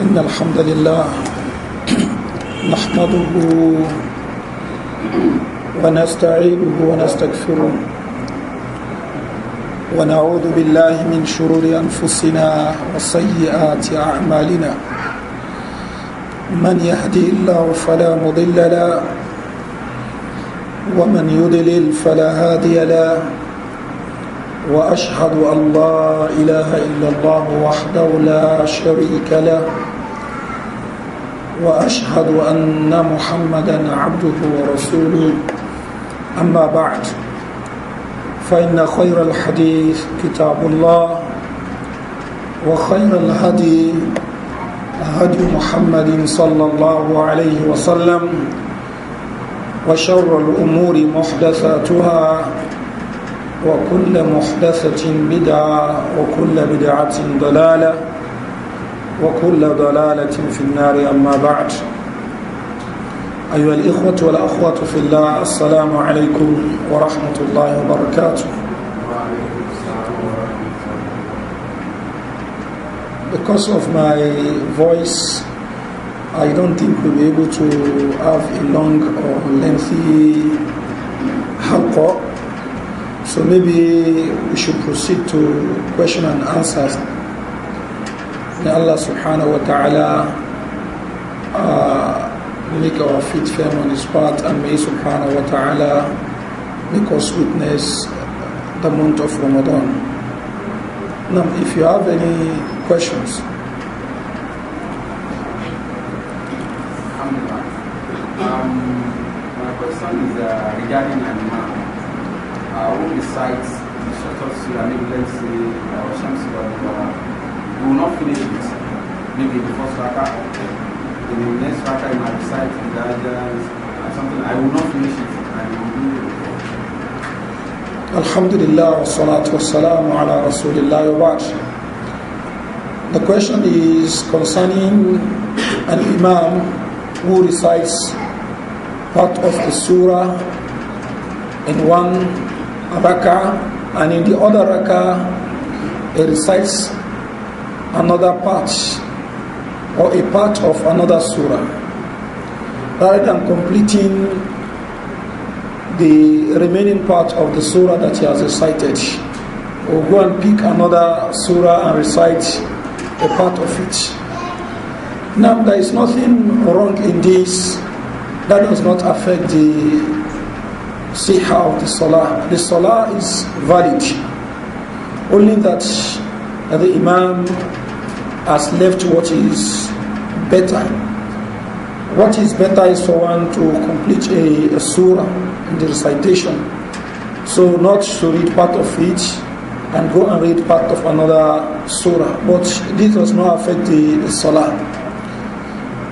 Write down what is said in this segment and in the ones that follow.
إن الحمد لله نحمده ونستعينه ونستغفره ونعوذ بالله من شرور أنفسنا وسيئات أعمالنا من يهدي الله فلا مضل له ومن يضلل فلا هادي له وأشهد أن لا إله إلا الله وحده لا شريك له وأشهد أن محمدا عبده ورسوله أما بعد فإن خير الحديث كتاب الله وخير الهدي هدي محمد صلى الله عليه وسلم وشر الأمور محدثاتها وكل محدثة بدعة وكل بدعة ضلالة وكل ضلالة في النار أما بعد أيها الإخوة والأخوات في الله السلام عليكم ورحمة الله وبركاته. Because of my voice, I don't think we'll be able to have a long or lengthy halqa. So maybe we should proceed to question and answers. May Allah subhanahu wa ta'ala make our feet firm on His path, and may subhanahu wa ta'ala make us witness the month of Ramadan. Now, if you have any questions. My question is regarding an imam who recites the shortest surah, maybe let's say Shamsi we will not finish it, maybe the first rakah, in the next rakah I might recite the guidance and something, I will not finish it, I will do it. Alhamdulillah wa salatu wa salamu ala rasulillah wa ba'd. The question is concerning an imam who recites part of the surah in one rakah, and in the other rakah he recites another part or a part of another surah. Rather than completing the remaining part of the surah that he has recited, or go and pick another surah and recite a part of it. Now, there is nothing wrong in this. That does not affect the siha of the salah. The salah is valid, only that the imam has left what is better. What is better is for one to complete a surah in the recitation, so not to read part of it and go and read part of another surah. But this does not affect the salah.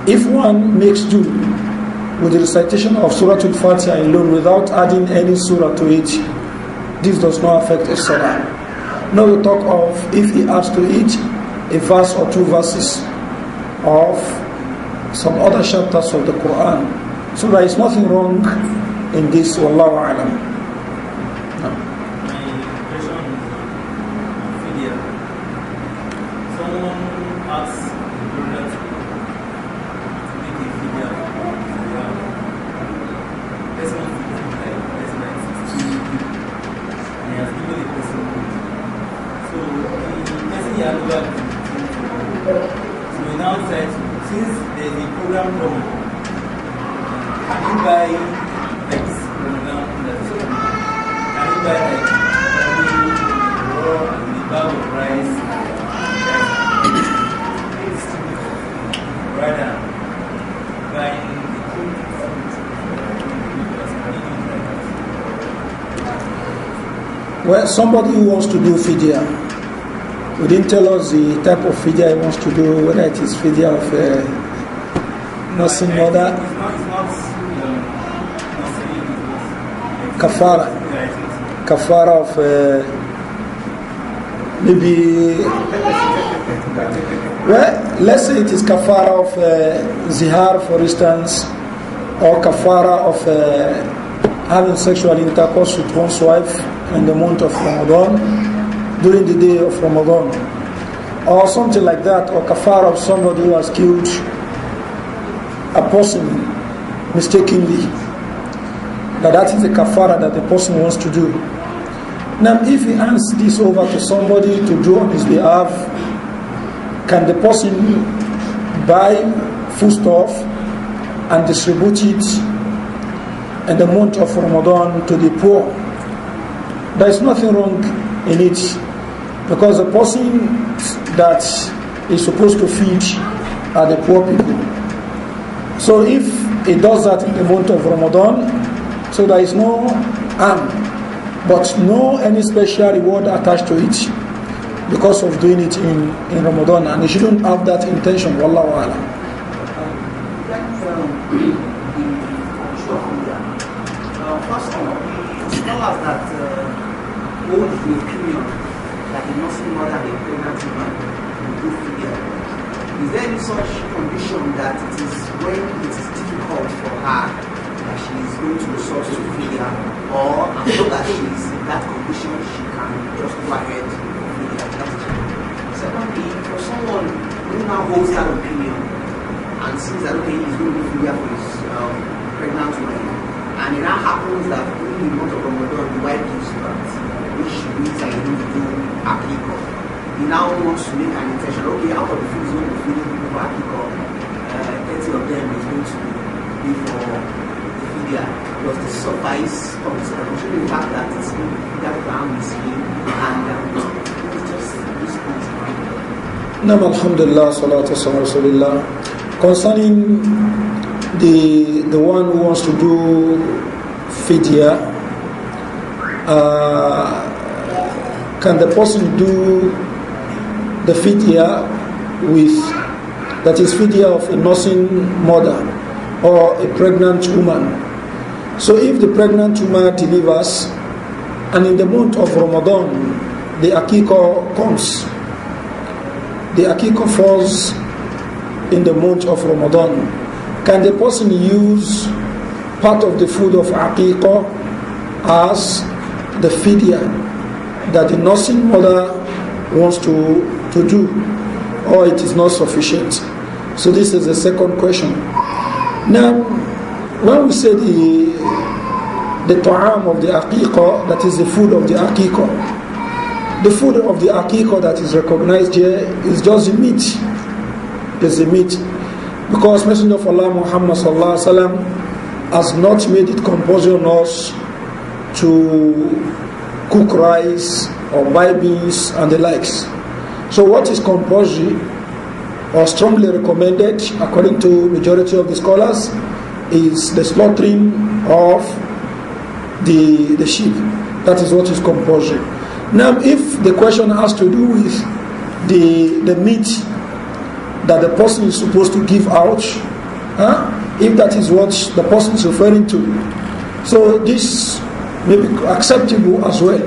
If one makes do with the recitation of Surah Al-Fatiha alone without adding any surah to it, this does not affect the salah. Now we talk of if he adds to it a verse or two verses of some other chapters of the Quran. So there is nothing wrong in this. Wallahu a'lam. No. My question is fidya. Someone asks the brother to make a fidya. Person like less than 60, and he has given a person food. So the person he has given so we now said, since there is a program coming, can you buy like this program that can you buy like raw and the bag of rice rather than buying the food? Well, somebody who wants to do fidya, we didn't tell us the type of fidya he wants to do, whether it is fidya of nursing mother, kafara of maybe, well, let's say it is kafara of zihar, for instance, or kafara of having sexual intercourse with one's wife in the month of Ramadan, during the day of Ramadan, or something like that, or kafara of somebody who has killed a person mistakenly, that is the kafara that the person wants to do. Now, if he hands this over to somebody to do on his behalf, can the person buy foodstuff and distribute it in the month of Ramadan to the poor? There is nothing wrong in it, because the person that is supposed to feed are the poor people. So if he does that in the month of Ramadan, so there is no harm, but no any special reward attached to it because of doing it in Ramadan, and he shouldn't have that intention. Wallahu a'lam. First of all, the scholars that hold the opinion that a Muslim mother and a pregnant woman will do fidya. Is there any such condition that it is when it is difficult for her that she is going to resort to fidya, or as long as she is in that condition, she can just go ahead with fidya? Secondly, for someone who now holds that opinion and sees that okay, he's going to do fidya for his pregnant woman, and it now happens that in the month of Ramadan the wife gives birth, which means that he's going to do akiko. He now wants to make an intention, okay, out of the food is going to be feeding people for akiko, 30 of them is going to be for the fidya. Does this suffice from this condition? The fact that it's going to be that ground is him, and it's just this point. Nam alhamdulillah, salatu wassalamu ala rasulillah. Concerning the one who wants to do fidya, can the person do the fidya with, that is fidya of a nursing mother or a pregnant woman? So if the pregnant woman delivers and in the month of Ramadan the akiko comes, the akiko falls in the month of Ramadan, can the person use part of the food of akiko as the fidya that the nursing mother wants to do, or it is not sufficient? So this is the second question. Now, when we say the ta'am of the aqiqah, that is the food of the aqiqah, the food of the aqiqah that is recognized here is just the meat. Is the meat, because Messenger of Allah Muhammad sallallahu alaihi wasallam has not made it compulsory on us to cook rice or buy beans and the likes. So what is compulsory or strongly recommended according to majority of the scholars is the slaughtering of the sheep. That is what is compulsory. Now if the question has to do with the meat that the person is supposed to give out, if that is what the person is referring to, so this may be acceptable as well.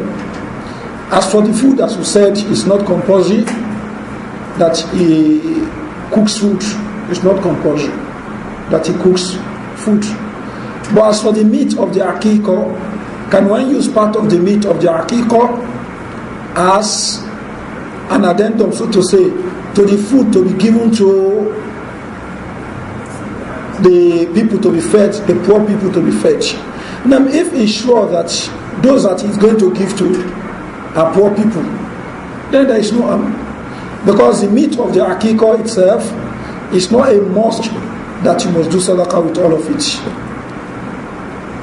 As for the food, as we said, it's not compulsory that he cooks food. It's not compulsory that he cooks food. But as for the meat of the akiko, can one use part of the meat of the akiko as an addendum, so to say, to the food to be given to the people to be fed, the poor people to be fed? Now, if he's sure that those that he's going to give to are poor people, then there is no harm. Because the meat of the akiko itself is not a must that you must do sadaqah with all of it.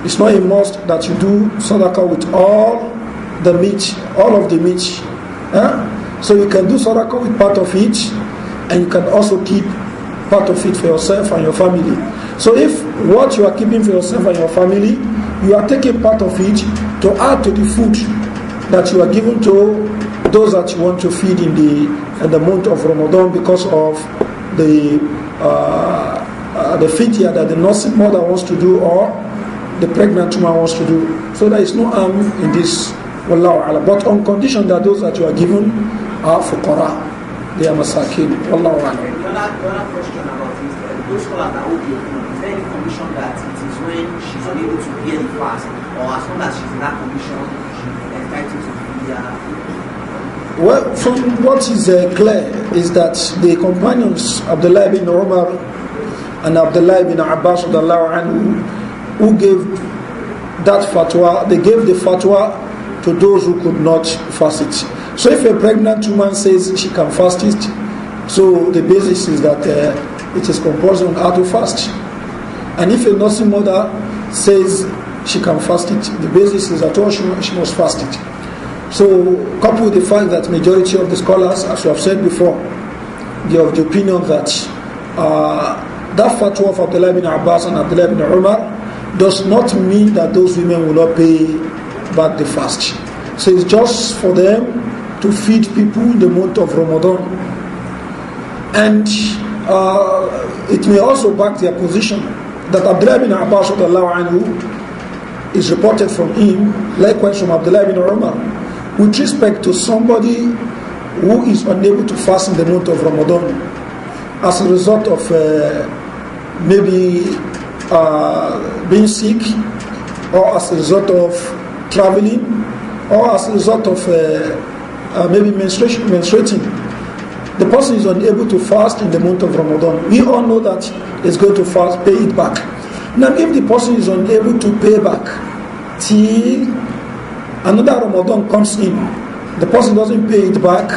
It's not a must that you do sadaqah with all the meat, all of the meat. So you can do sadaqah with part of it, and you can also keep part of it for yourself and your family. So if what you are keeping for yourself and your family, you are taking part of it to add to the food that you are giving to those that you want to feed in the month of Ramadan, because of the fidya that the nursing mother wants to do or the pregnant woman wants to do. So there is no harm in this, wallahu a'lam. But on condition that those that you are given are fuqara, they are masakin. Wallahu a'lam. Another question about this: those scholars that hold the opinion, is there any condition that it is when she's unable to bear the fast, or as long as she's in that condition, she's entitled to be Well, from what is clear is that the companions Abdullah bin Umar and Abdullah bin Abbas anhu, who gave that fatwa, they gave the fatwa to those who could not fast it. So if a pregnant woman says she can fast it, so the basis is that it is compulsory on her to fast. And if a nursing mother says she can fast it, the basis is that she must fast it. So coupled with the fact that majority of the scholars, as we have said before, they are of the opinion that that fatwa of Abdullah bin Abbas and Abdullah bin Umar does not mean that those women will not pay back the fast. So it's just for them to feed people in the month of Ramadan. And it may also back their position that Abdullah bin Abbas anhu is reported from him, likewise from Abdullah bin Umar, with respect to somebody who is unable to fast in the month of Ramadan as a result of maybe being sick, or as a result of traveling, or as a result of maybe menstruating. The person is unable to fast in the month of Ramadan. We all know that he's going to fast, pay it back. Now, if the person is unable to pay back till another Ramadan comes in, the person doesn't pay it back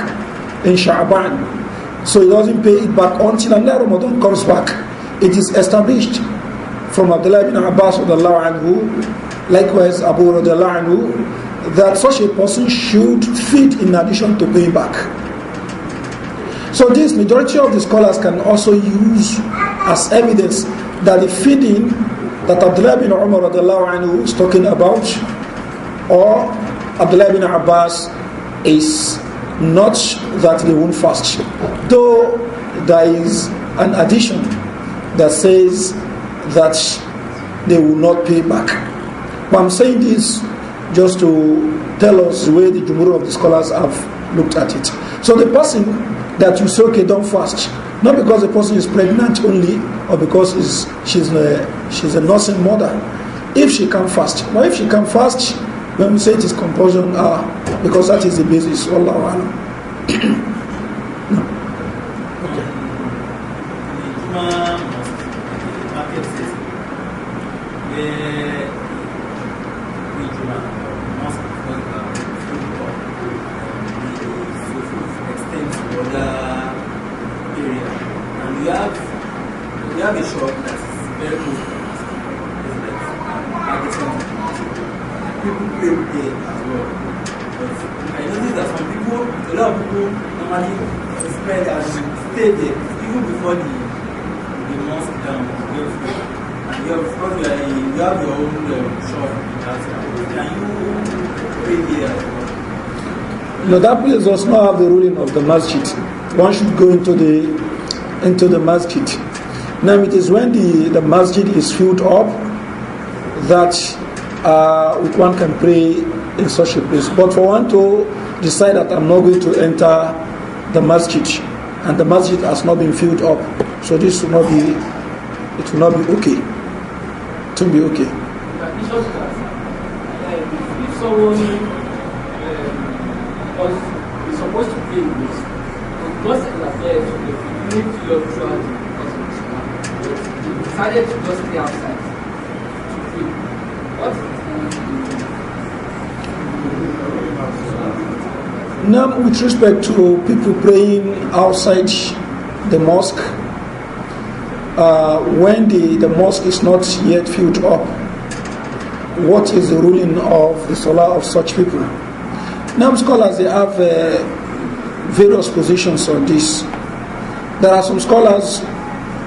in Sha'ban, so he doesn't pay it back until another Ramadan comes back. It is established from Abdullah bin Abbas anhu, likewise Abu anhu, that such a person should feed in addition to paying back. So this majority of the scholars can also use as evidence that the feeding that Abdullah bin Umar anhu is talking about, or Abdullah bin Abbas, is not that they won't fast. Though there is an addition that says that they will not pay back. But I'm saying this just to tell us the way the Jumhur of the scholars have looked at it. So the person that you say, okay, don't fast, not because the person is pregnant only, or because she's a nursing mother, if she can fast. But if she can fast, when we say it is compulsion, because that is the basis. Wallahu a'lam. No. Okay. We have a shop that is very close to us. People play there as well. But I noticed that some people, a lot of people normally spend and stay there even before the mosque down. And you have, because you have your own shop in that area. Can you pray there as well? No, that place does not have the ruling of the masjid. One should go into the masjid. Now it is when the masjid is filled up that one can pray in such a place. But for one to decide that I'm not going to enter the masjid, and the masjid has not been filled up, so this will not be, it will not be okay. It will be okay. If someone is supposed to pay this, because it affairs you need to your throughout decided to just stay outside to pray. What is Now, with respect to people praying outside the mosque, when the mosque is not yet filled up, what is the ruling of the salah of such people? Now, scholars, they have various positions on this. There are some scholars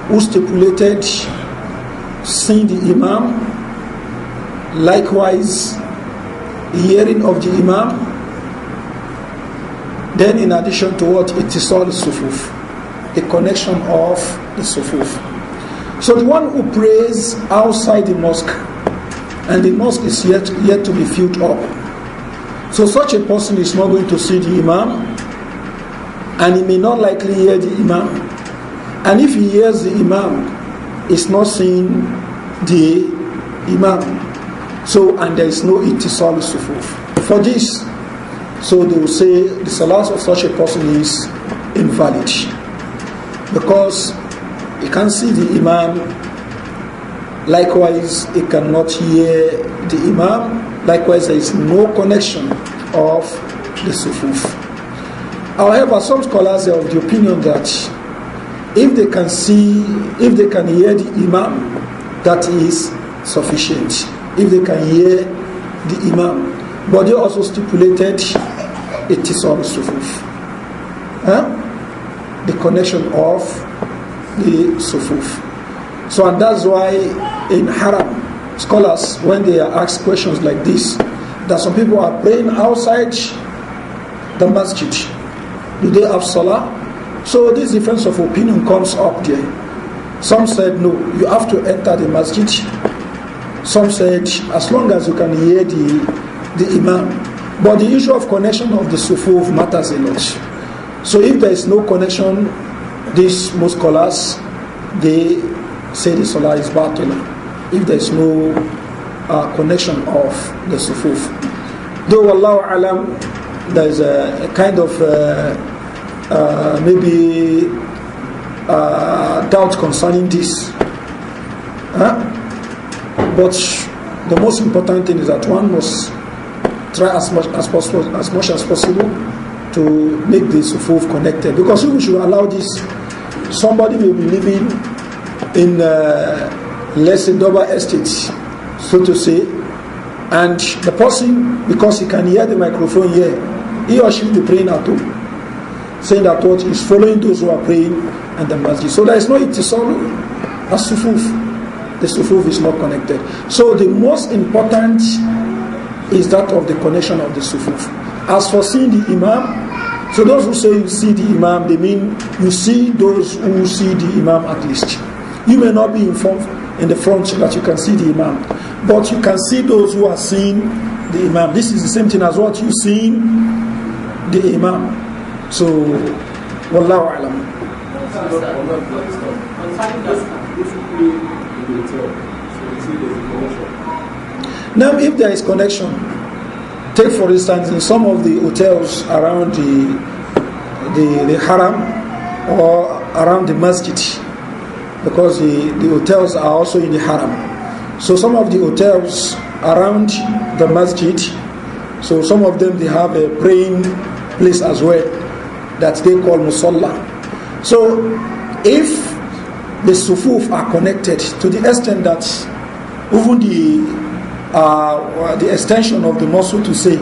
who stipulated seeing the imam, likewise hearing of the imam, then in addition to what? Ittisal sufuf, a connection of the sufuf. So the one who prays outside the mosque, and the mosque is yet to be filled up, so such a person is not going to see the imam, and he may not likely hear the imam. And if he hears the imam, he's not seeing the imam. So, and there is no ittisal sufuf. For this, So they will say the salah of such a person is invalid because he can't see the imam. Likewise, he cannot hear the imam. Likewise, there is no connection of the sufuf. However, some scholars are of the opinion that if they can see, if they can hear the imam, that is sufficient. If they can hear the imam. But they also stipulated it is on sufuf. The connection of the sufuf. So, and that's why in haram, scholars, when they are asked questions like this, that some people are praying outside the masjid. Do they have salah? So this difference of opinion comes up there. Some said no, you have to enter the masjid. Some said as long as you can hear the imam. But the issue of connection of the sufuf matters a lot. So if there is no connection, these most scholars, they say the salah is batila. If there is no connection of the sufuf. Though Wallahu alam, there is a kind of maybe doubt concerning this. But the most important thing is that one must try as much as possible to make the sufuf connected. Because if we should allow this, somebody may be living in less than double estate, so to say, and the person, because he can hear the microphone here, he or she will be praying at home, saying that what is following those who are praying and the masjid. So there is no ittisal as sufuf. The sufuf is not connected. So the most important is that of the connection of the sufuf. As for seeing the imam, so those who say you see the imam, they mean you see those who see the imam at least. You may not be in the front so that you can see the imam, but you can see those who are seeing the imam. This is the same thing as what you seeing the imam. So, wallahu alam. Now, if there is connection, take for instance in some of the hotels around the haram or around the masjid, because the hotels are also in the haram. So some of the hotels around the masjid, so some of them they have a praying place as well that they call musalla. So if the sufuf are connected to the extent that even the extension of the mosque, to say,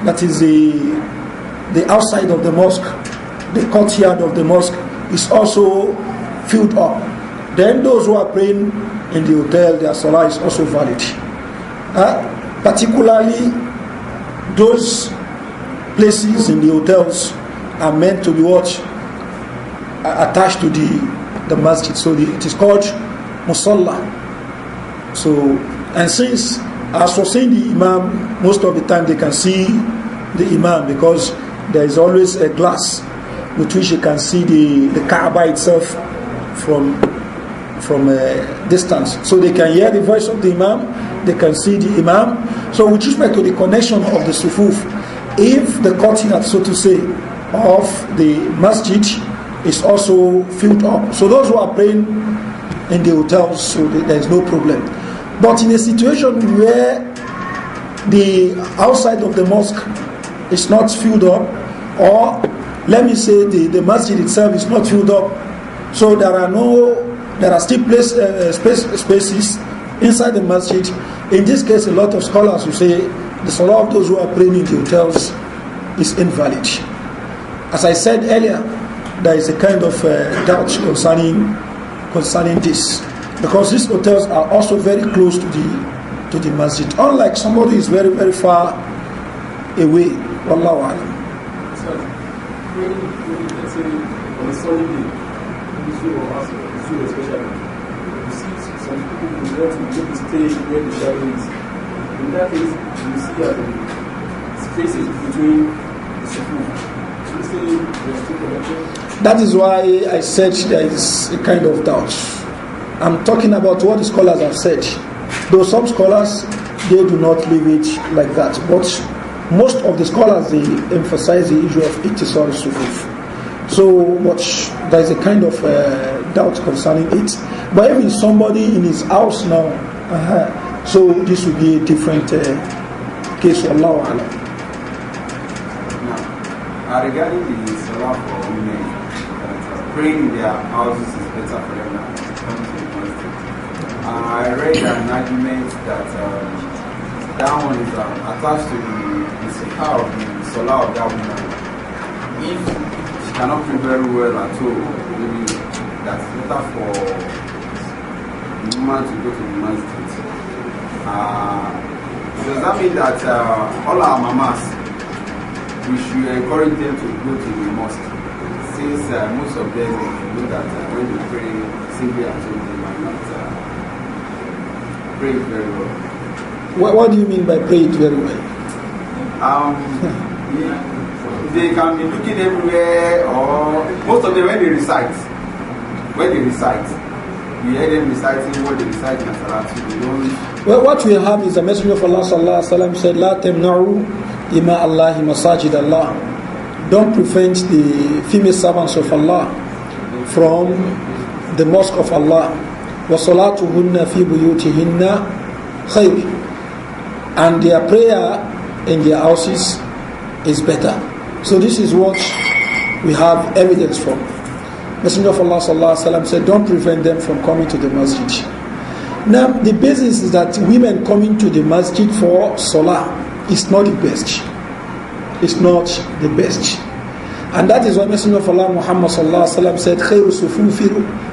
that is the outside of the mosque, the courtyard of the mosque is also filled up, then those who are praying in the hotel, their salah is also valid. Particularly those places in the hotels are meant to be attached to the masjid. So it is called musalla. So, and since, as for seeing the imam, most of the time they can see the imam because there is always a glass with which you can see the Kaaba itself from a distance. So they can hear the voice of the imam, they can see the imam. So with respect to the connection of the sufuf, if the courtyard, so to say, of the masjid is also filled up, so those who are praying in the hotels, so there is no problem. But in a situation where the outside of the mosque is not filled up, or let me say the masjid itself is not filled up, so there are still spaces inside the masjid. In this case, a lot of scholars will say the salah of those who are praying in the hotels is invalid. As I said earlier, there is a kind of doubt concerning this, because these hotels are also very close to the masjid. Unlike somebody who is very, very far away. Wallahu a'lam. Let's say on a sunny day, especially, you see some people who want to take the stage where the shadow is. In that case, you see spaces between the sufuf. That is why I said there is a kind of doubt. I'm talking about what the scholars have said. Though some scholars, they do not leave it like that. But most of the scholars, they emphasize the issue of ittisal sufuf. So, but there is a kind of doubt concerning it. But even somebody in his house now, so this will be a different case. Allahu Alam. Now, regarding the salah for women, praying in their houses is better for them than coming to the mosque. I read an argument that that one is attached to the sikha of the salah of that woman. If she cannot pray very well at all, maybe that's better for the woman to go to the masjid. Does that mean that all our mamas, we should encourage them to go to the mosque? Since most of them know that when they pray singly at home, they might not pray it very well. What do you mean by pray it very well? They can be looking everywhere, or most of them when they recite, you hear them reciting what they recite in Salatu. Well, what we have is the Messenger of Allah sallallahu alaihi wasallam said, "La temna'u ima Allahi masajid Allah." Don't prevent the female servants of Allah from the mosque of Allah. Wa salatuhunna fi buyutihinna khayr. And their prayer in their houses is better. So this is what we have evidence from. Messenger of Allah sallallahu alaihi wasallam said, don't prevent them from coming to the masjid. Now the basis is that women coming to the masjid for salah is not the best. It's not the best. And that is why Messenger of Allah Muhammad sallallahu alaihi wasallam said, khayru sufufi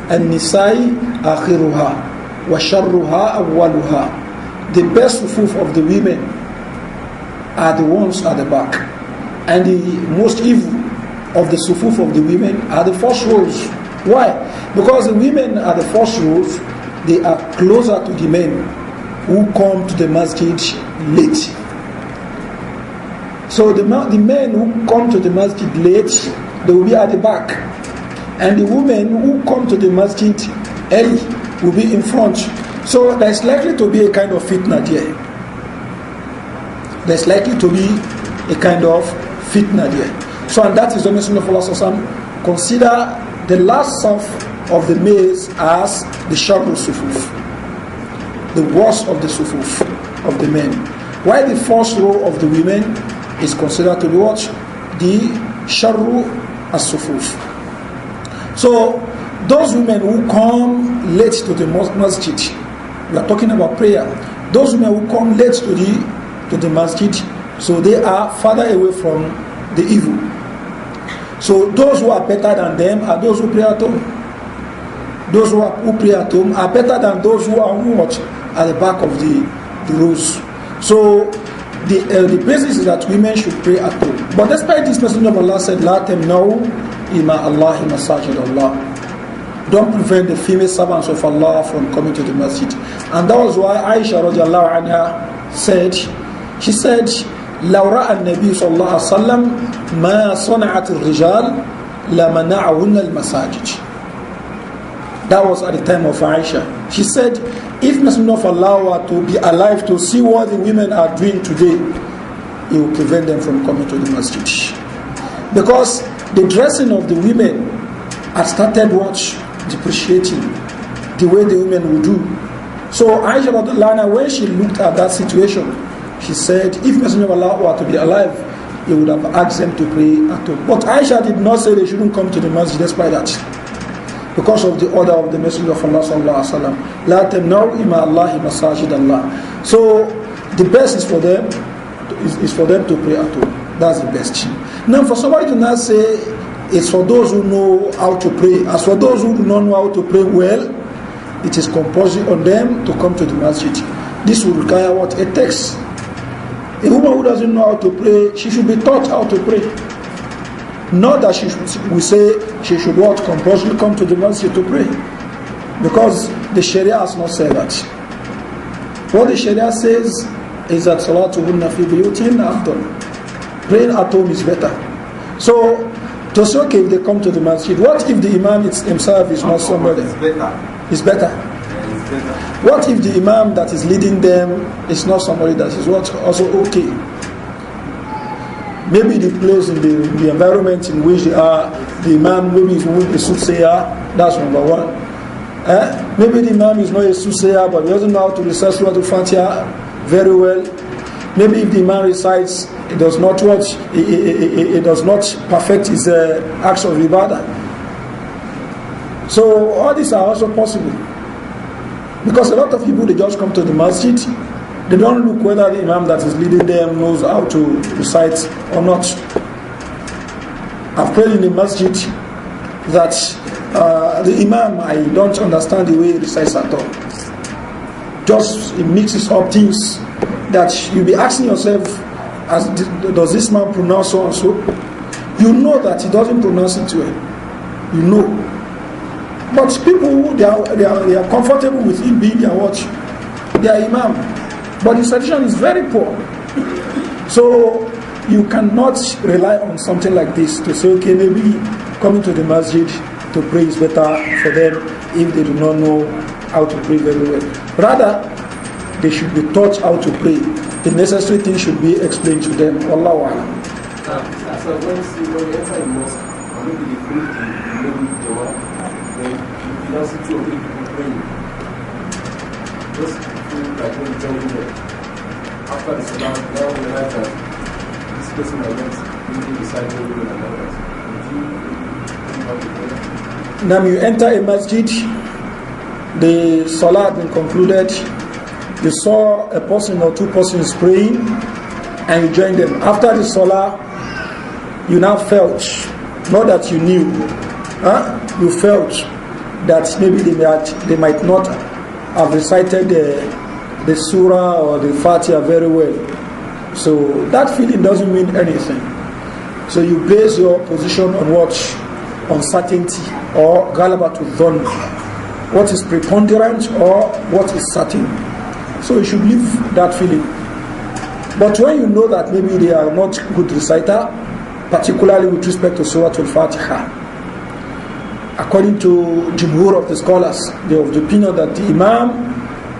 an-nisa'i akhiruha wa sharruha awwaluha. The best sufuf of the women are the ones at the back, and the most evil of the sufuf of the women are the first rows. Why? Because the women are the first rows. They are closer to the men who come to the masjid late. So the men who come to the masjid late, they will be at the back, and the women who come to the masjid early will be in front. So there is likely to be a kind of fitna there. There is likely to be a kind of fitna there. So, and that is the Messenger of Allah consider the last half of the males as the sharru sufuf, the worst of the sufuf of the men, while the first row of the women is considered to be what? The sharru as-sufuf. So those women who come late to the masjid, we are talking about prayer, those women who come late to the masjid, so they are farther away from the evil. So those who are better than them are those who pray at home. Those who pray at home are better than those who are at the back of the rows. So the basis is that women should pray at home. But despite this, Messenger of Allah said, "La temna'u ima Allahi masajid Allah." Don't prevent the female servants of Allah from coming to the masjid. And that was why Aisha radiallahu anha said, she said, لو رأى النبي صلى الله عليه وسلم ما صنعت الرجال لمنعهن المساجد. That was at the time of Aisha. She said, if Messenger of Allah were to be alive to see what the women are doing today, he will prevent them from coming to the masjid. Because the dressing of the women had started depreciating the way the women would do. So Aisha, when she looked at that situation, she said, if Messenger of Allah were to be alive, he would have asked them to pray at home. But Aisha did not say they shouldn't come to the masjid despite that, because of the order of the Messenger of Allah sallallahu alaihi wasallam. La temna'u ima Allahi masajid Allah. So the best is for them to pray at home. That's the best. Now for somebody to not say it's for those who know how to pray. As for those who do not know how to pray well, it is compulsory on them to come to the masjid. This will require what? A text. A woman who doesn't know how to pray, she should be taught how to pray. Not that we say she should compulsory come to the masjid to pray. Because the Sharia has not said that. What the Sharia says is that salatuhunna fi buyutihinna afdal. Praying at home is better. So, to say, okay, if they come to the masjid, what if the imam himself is not somebody? It's better. It's better. What if the imam that is leading them is not somebody that is also okay? maybe the place in the environment in which they are, the imam maybe is a soothsayer, that's number one. Maybe the imam is not a soothsayer, but he doesn't know how to recite Surah Al-Fatiha very well. Maybe if the imam recites, it does not watch, it does not perfect his acts of ibadah. So all these are also possible. Because a lot of people, they just come to the masjid, they don't look whether the imam that is leading them knows how to recite or not. I've prayed in the masjid that the imam, I don't understand the way he recites at all. Just he mixes up things that you'll be asking yourself, does this man pronounce so and so? You know that he doesn't pronounce it well. You know. But people, they are comfortable with him being their watch, their imam. But his tradition is very poor. So you cannot rely on something like this to say, okay, maybe coming to the masjid to pray is better for them if they do not know how to pray very well. Rather, they should be taught how to pray. The necessary things should be explained to them. Wallahu a'lam. So when you enter a mosque, and maybe they pray maybe Jawah, then you now see 2 or 3 people praying. Just feel like when you join them. After the salam, now we realize that this person I went really decided to do it and others. Would you think about it? Now you enter a masjid, the salah has been concluded, you saw a person or 2 persons praying, and you joined them. After the salah, you now felt, not that you knew, you felt that maybe they might not have recited the surah or the Fatiha very well. So that feeling doesn't mean anything. So you base your position on what? On certainty or galabatu dhann. What is preponderant or what is certain. So you should leave that feeling. But when you know that maybe they are not good reciter, particularly with respect to Surah Al-Fatiha, according to Jumhur of the scholars, they are of the opinion that the Imam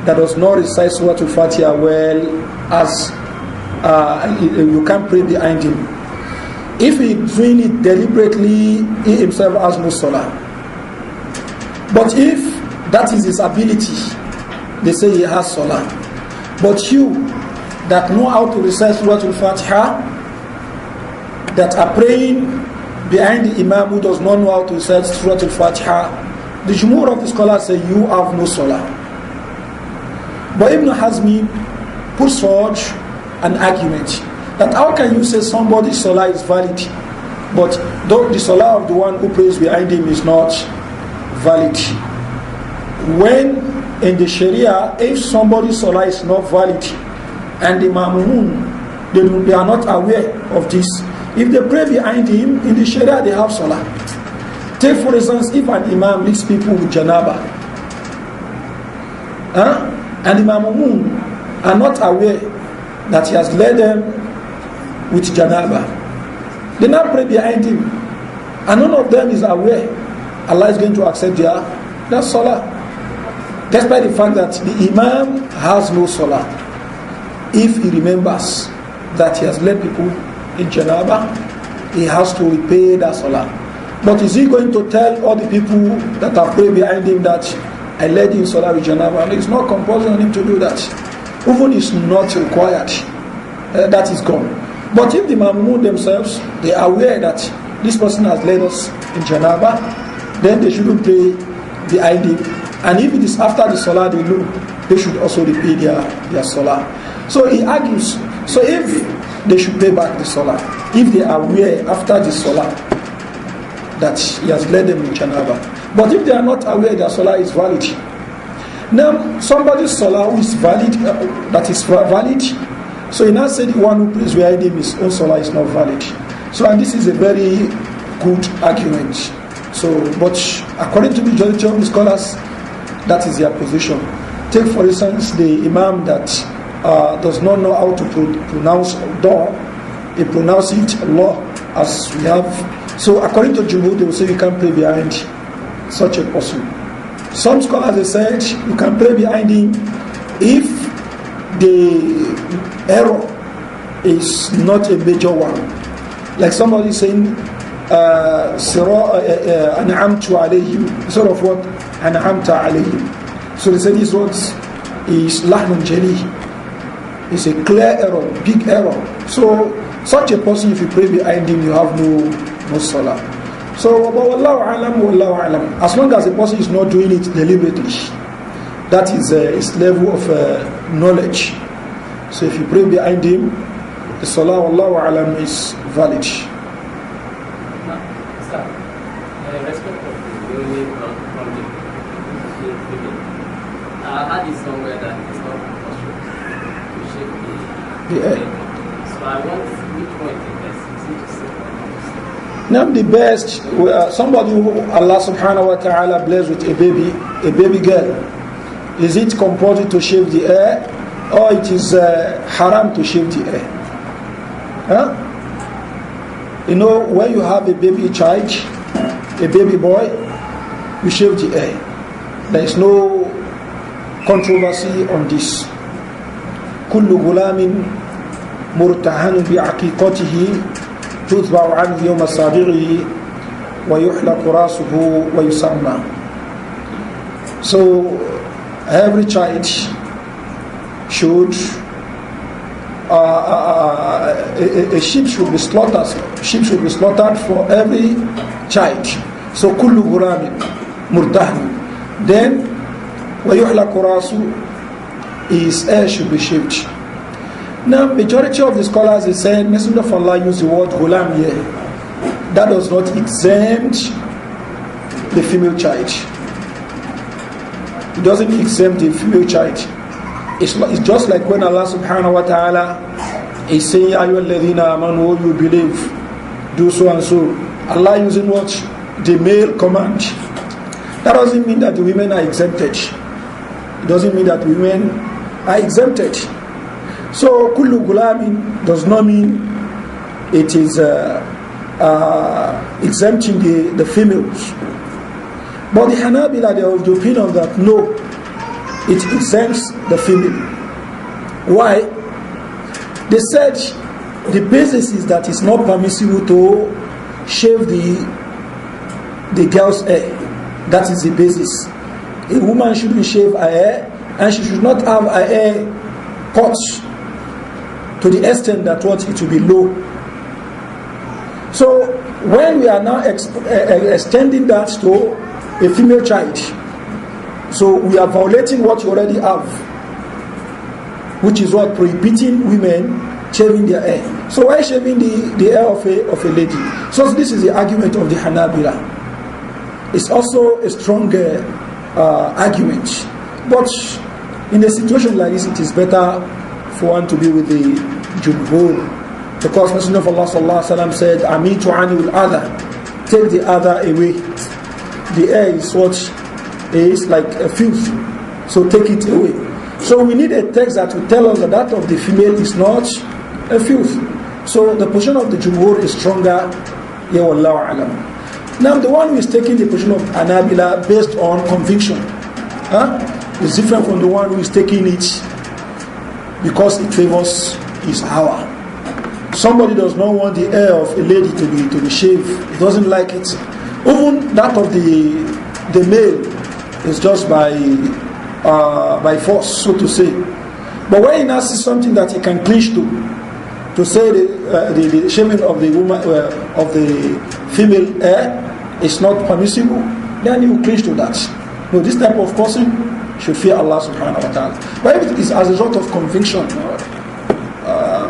that does not recite Surah Al-Fatiha well, as you can't pray behind him. If he is doing it deliberately, he himself has no salah. But if that is his ability, they say he has salah. But you that know how to recite Surah Al-Fatiha, that are praying behind the Imam who does not know how to recite Surah Al-Fatiha, the Jumhur of the scholars say you have no salah. But Ibn Hazmi puts forward an argument that how can you say somebody's salah is valid, but the salah of the one who prays behind him is not valid? When in the Sharia, if somebody's salah is not valid and the Ma'mumun, they are not aware of this, if they pray behind him, in the Sharia they have salah. Take for instance, if an Imam leads people with Janaba, and the Ma'mumun are not aware that he has led them with Janaba, they now pray behind him, and none of them is aware, Allah is going to accept their salah. Despite the fact that the Imam has no salah, if he remembers that he has led people in Janaba, he has to repay that salah. But is he going to tell all the people that are praying behind him that I led you in salah with Janaba? And it's not compulsory on him to do that. Even it's not required. That is gone. But if the Ma'mumun themselves, they are aware that this person has led us in Janaba, then they shouldn't pray behind him. And if it is after the salah they know, they should also repay their salah. So he argues, so if they should pay back the salah, if they are aware after the salah that he has led them in Janaba. But if they are not aware their salah is valid, now somebody's salah who is valid, that is valid, so he now said the one who prays behind him, his own salah is not valid. So, and this is a very good argument. So, but according to the majority of the scholars, that is their position. Take for instance the Imam that does not know how to pronounce door, he pronounces it Allah as we have. So according to Jumhur, they will say you can't pray behind such a person. Some scholars have said you can pray behind him if the error is not a major one. Like somebody saying, An'amtu alayhim, sort of what? An'amta alayhim. So they say this word is lahnun jali. It's a clear error, big error. So such a person, if you pray behind him, you have no salah. So, wallahu alam, as long as the person is not doing it deliberately, that is his level of knowledge. So if you pray behind him, the salah, wallahu alam, is valid. Sir, respect of the only project. I had it somewhere that it's not compulsory to shape the Yeah. So I want which point is best. Is it to say Now the best, somebody who Allah subhanahu wa ta'ala blessed with a baby girl, is it compulsory to shave the hair, or it is haram to shave the hair? Huh? You know, when you have a baby child, a baby boy, you shave the hair. There is no controversy on this. كل غلام مرتهن بعقيقته تتبع عنه يوم صابغه ويحلق راسه ويسمى. So every child should a sheep should be slaughtered. Sheep should be slaughtered for every child. So kullu ghulamin murtahan. Then ويحلق راسه, his hair should be shaved. Now, majority of the scholars they said Messenger of Allah used the word ghulam here. That does not exempt the female child. It doesn't exempt the female child. It's just like when Allah subhanahu wa ta'ala is saying, ayyuhalladhina amanu, you believe, do so and so. Allah using what? The male command. That doesn't mean that the women are exempted. It doesn't mean that women are exempted. So, kullu gulamin does not mean it is exempting the females. But the Hanabila, they are of the opinion that no, it exempts the female. Why? They said the basis is that it's not permissible to shave the girl's hair. That is the basis. A woman shouldn't shave her hair, and she should not have her hair cut to the extent that what it will be low. So when we are now extending that to a female child, so we are violating what you already have, which is what? Prohibiting women shaving their hair. So why shaving the hair of a lady? So this is the argument of the Hanabila. It's also a strong argument. But in a situation like this, it is better for one to be with the Jumhur. Because Messenger of Allah sallallahu alaihi wasallam said, Amitu anil adha, take the other away. The hair is what is like a filth, so take it away. So we need a text that will tell us that that of the female is not a filth. So the position of the Jumhur is stronger. Ya wallahu alam. Now the one who is taking the position of Hanabila based on conviction is different from the one who is taking it because it favors his hour. Somebody does not want the hair of a lady to be shaved. He doesn't like it. Even that of the male is just by force, so to say. But when he now sees something that he can clinch to say the shaving of the woman of the female hair is not permissible, then he will clinch to that. No, this type of person should fear Allah subhanahu wa ta'ala. But if it is as a result of conviction,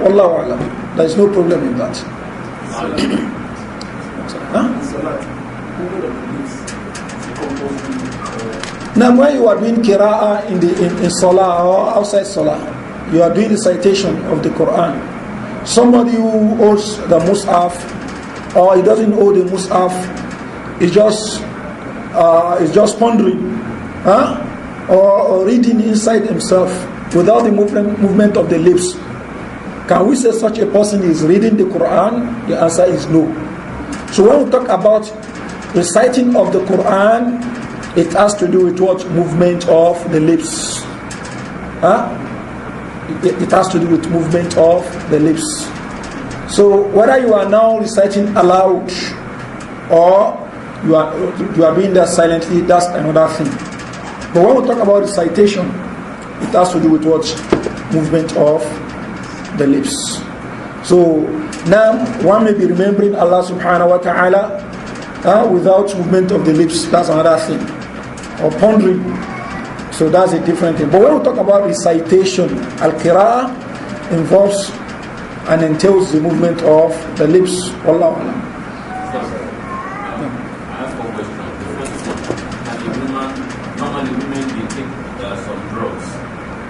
Wallahu alam, there is no problem in that. Now when you are doing qira'ah in salah or outside salah, you are doing the citation of the Quran. Somebody who holds the mushaf or he doesn't hold the mushaf is just pondering or reading inside himself without the movement of the lips. Can we say such a person is reading the Quran? The answer is no. So when we talk about reciting of the Quran, it has to do with what? Movement of the lips. It has to do with movement of the lips. So whether you are now reciting aloud or you are doing that silently, that's another thing. But when we talk about recitation, it has to do with what? Movement of the lips. So now one may be remembering Allah subhanahu wa ta'ala without movement of the lips. That's another thing. Or pondering. So that's a different thing. But when we talk about recitation, al-qira'ah involves and entails the movement of the lips. Wallahu a'lam. I have one question. The first one, as a woman, normally women they take some drugs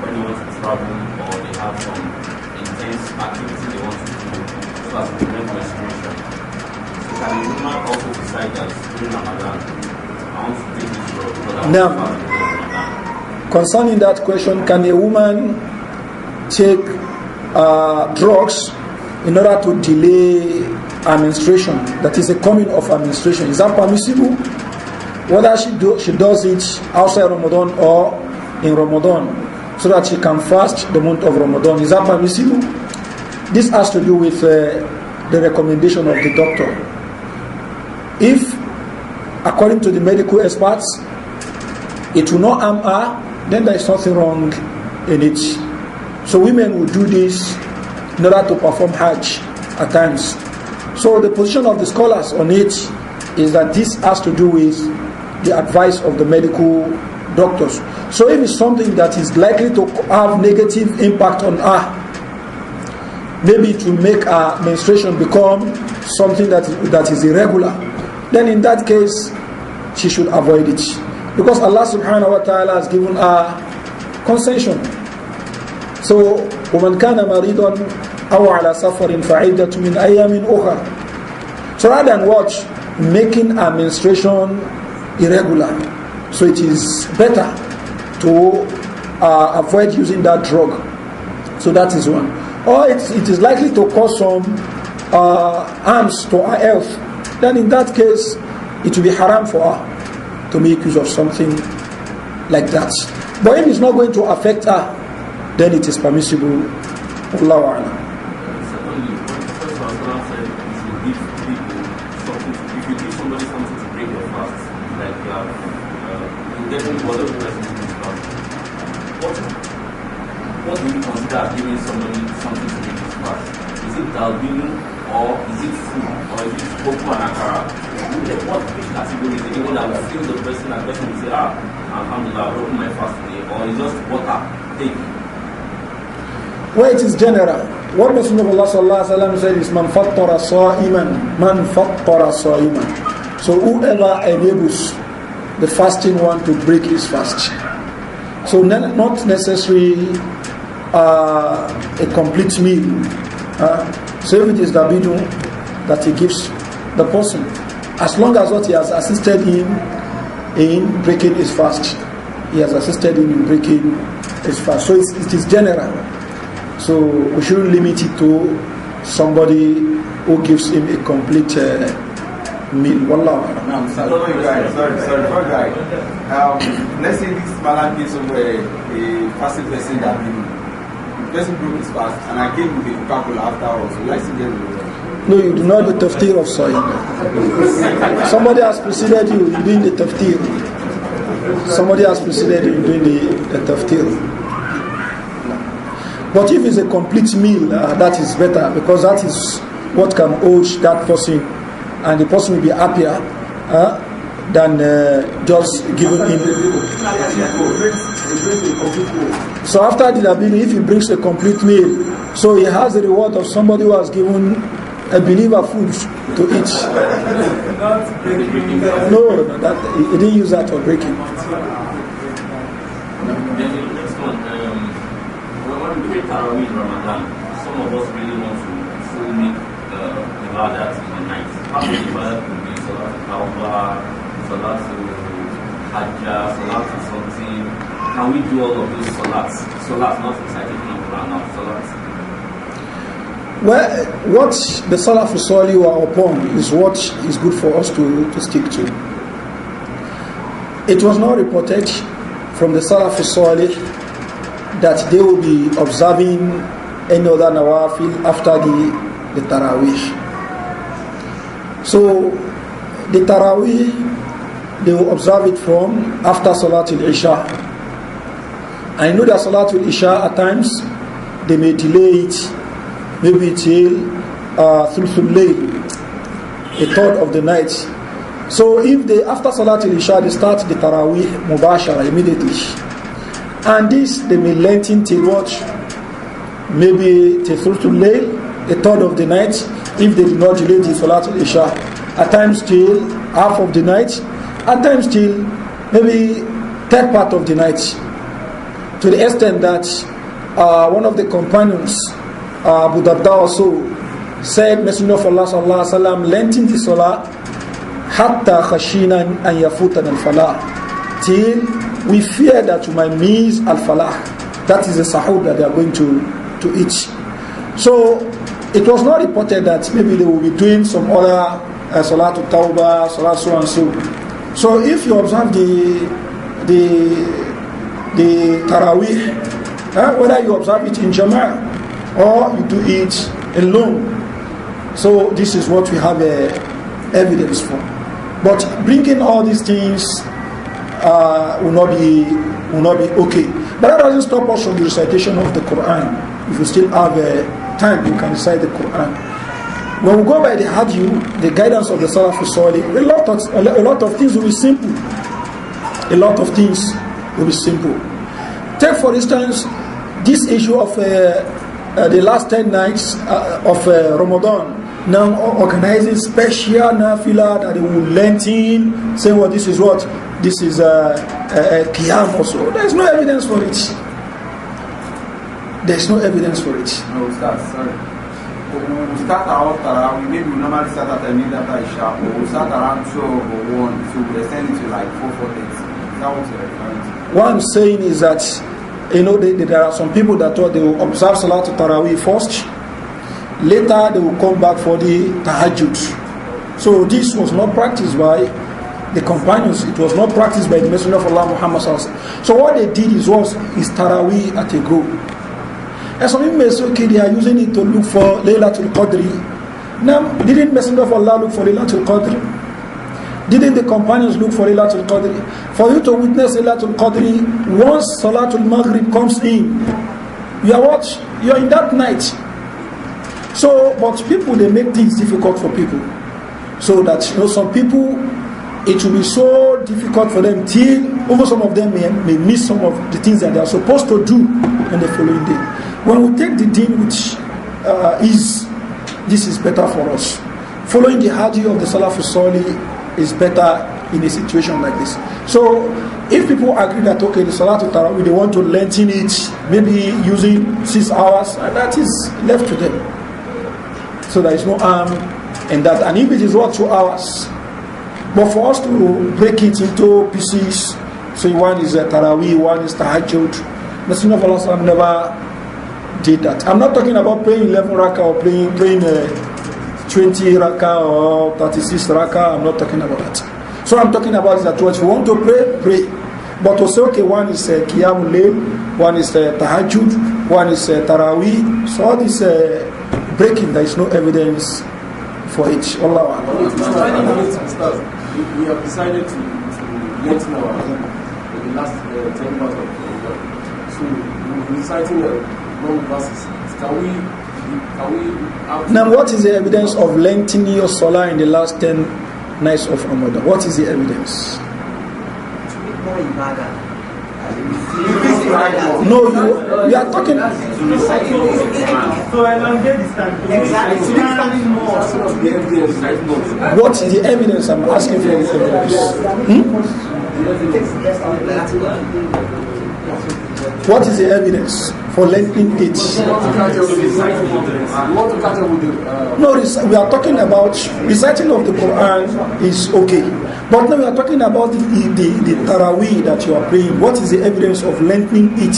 when they want to travel or they have some intense activity they want to do so as to prevent menstruation. So can a woman also decide that during Ramadan, I want to take this drug because I want to fast during Ramadan? Concerning that question, can a woman take drugs in order to delay her menstruation? That is a coming of her menstruation. Is that permissible? Whether she does it outside Ramadan or in Ramadan, so that she can fast the month of Ramadan. Is that permissible? This has to do with the recommendation of the doctor. If, according to the medical experts, it will not harm her, then there is nothing wrong in it. So women will do this in order to perform Hajj at times. So the position of the scholars on it is that this has to do with the advice of the medical doctors. So if it's something that is likely to have negative impact on her, maybe it will make her menstruation become something that is irregular, then in that case she should avoid it. Because Allah subhanahu wa ta'ala has given her concession. So وَمَنْ كَانَ مَرِيضًا أَوْ عَلَى سَفَرٍ فَعِدَّةٌ مِنْ أَيَّامٍ أُخَرَ. So rather than what? Making her menstruation irregular. So it is better to avoid using that drug. So that is one. Or it is likely to cause some harms to her health. Then in that case, it will be haram for her to make use of something like that. But if it's not going to affect her, then it is permissible. Allahu A'lam. Secondly, what the first one said is to give people something. If you give somebody something to break your fast, like you definitely whatever person is this fast. What do you consider as giving somebody something to break his fast? Is it dalbinu, or is it food, or is it koku and akara? Which category is it? The one that will feel the person, and the person will say, alhamdulillah, I've broken my fast today, or is just water, take? Well, it is general. What Messenger of Allah sallallahu alaihi wasallam said is, "Man fattara sa'iman, man fattara sa'iman." So whoever enables the fasting one to break his fast. So not necessarily a complete meal. So if it is the bidun that he gives the person, as long as what he has assisted him in breaking his fast, he has assisted him in breaking his fast. So it is general. So we shouldn't limit it to somebody who gives him a complete meal. Wallahu. No, sorry, guy. Let's say this man gives over a fasting person that the person broke his fast, and I gave him the Coca-Cola afterwards. So let's see No, you do not do taftir of soy. Somebody has preceded you in doing the taftir. Somebody has preceded you in doing the taftir. But if it's a complete meal, that is better, because that is what can urge that person, and the person will be happier than just giving him. So after the dabini, if he brings a complete meal, so he has the reward of somebody who has given a believer food to eat. No, he didn't use that for breaking. When we pray Tarawih in Ramadan, some of us really want to fully make ibadat in the night. How many ibadat could be Salat al-Tawbah, Salat al-Hajjah, Salat al-Something? Can we do all of those Salats? Salats, not recitation of Quran, not Salats. Well, what the Salaf Salih were upon is what is good for us to stick to. It was not reported from the Salaf Salih that they will be observing any other nawafil after the the Taraweeh. So the Taraweeh, they will observe it from after Salatul Isha. I know that Salatul Isha at times they may delay it maybe till Thulthul Layl, a third of the night. So if they after Salatul Isha they start the Taraweeh Mubashara immediately, and this they may lengthen till what? Maybe till Thulthul Layl, a third of the night, if they do not delay the Salatul Isha. At times till half of the night, at times till maybe third part of the night. To the extent that one of the companions, Abu Darda also, said, Messenger of Allah sallallahu alaihi wasallam lengthened the salah hatta khashina an yafutan al-falah, till we fear that we might miss al-falah. That is the sahur that they are going to eat. So it was not reported that maybe they will be doing some other Salatul Tawbah, Salat so and so. So if you observe the Taraweeh, whether you observe it in Jama'ah or you do it alone, so this is what we have evidence for. But bringing all these things will not be okay. But that doesn't stop us from the recitation of the Quran. If you still have time, you can recite the Quran. When we go by the hadith, the guidance of the Salafus Salih, a lot of things will be simple. A lot of things will be simple. Take for instance this issue of the last 10 nights of Ramadan. Now organizing special nafila that they will lengthen, saying what this is what? This is Qiyam also. There is no evidence for it. There is no evidence for it. No, sorry. We start our Tarawih, maybe we normally start at the middle after Isha, or we start around 12 or 1, so we extend it to like 4 days. Is that what you're referring to? What I'm saying is that, you know, there are some people that thought they will observe Salatul Tarawih first, later they will come back for the Tahajjud. So this was not practiced by the companions, it was not practiced by the Messenger of Allah Muhammad sallallahu alaihi wasallam. So what they did is Tarawih at a go. And some people may say, okay, they are using it to look for Laylatul Qadri. Now, didn't Messenger of Allah look for Laylatul Qadri? Didn't the companions look for Laylatul Qadri? For you to witness Laylatul Qadri, once Salatul Maghrib comes in, you are what? You are in that night. So, but people, they make things difficult for people. So that, you know, some people, it will be so difficult for them till, over some of them may miss some of the things that they are supposed to do on the following day. When we take the deen which this is better for us. Following the hadith of the Salafus Salih is better in a situation like this. So if people agree that okay, the Salatul Tarawih, they want to lengthen it, maybe using 6 hours, and that is left to them. So there is no harm in that. And if it is 2 hours, but for us to break it into pieces, so one is Tarawih, one is Tahajjud, Messenger of Allah never did that. I'm not talking about praying 11 rakah or praying 20 rakah or 36 rakah. I'm not talking about that. So I'm talking about is that what you want to pray, pray. But to say, okay, one is Qiyamul Layl, one is Tahajjud, one is Tarawih. So all this breaking, there is no evidence for it. Allah. We have decided to lengthen our in the last 10 months of Ramadan. So we're reciting long verses. Can we now, what is the evidence of lengthening your salah in the last 10 nights of Ramadan? What is the evidence? No, you are talking. What is the evidence? I'm asking for the evidence. What is the evidence for lengthening it? No, we are talking about reciting of the Quran is okay. But now we are talking about the Tarawih that you are praying. What is the evidence of lengthening it?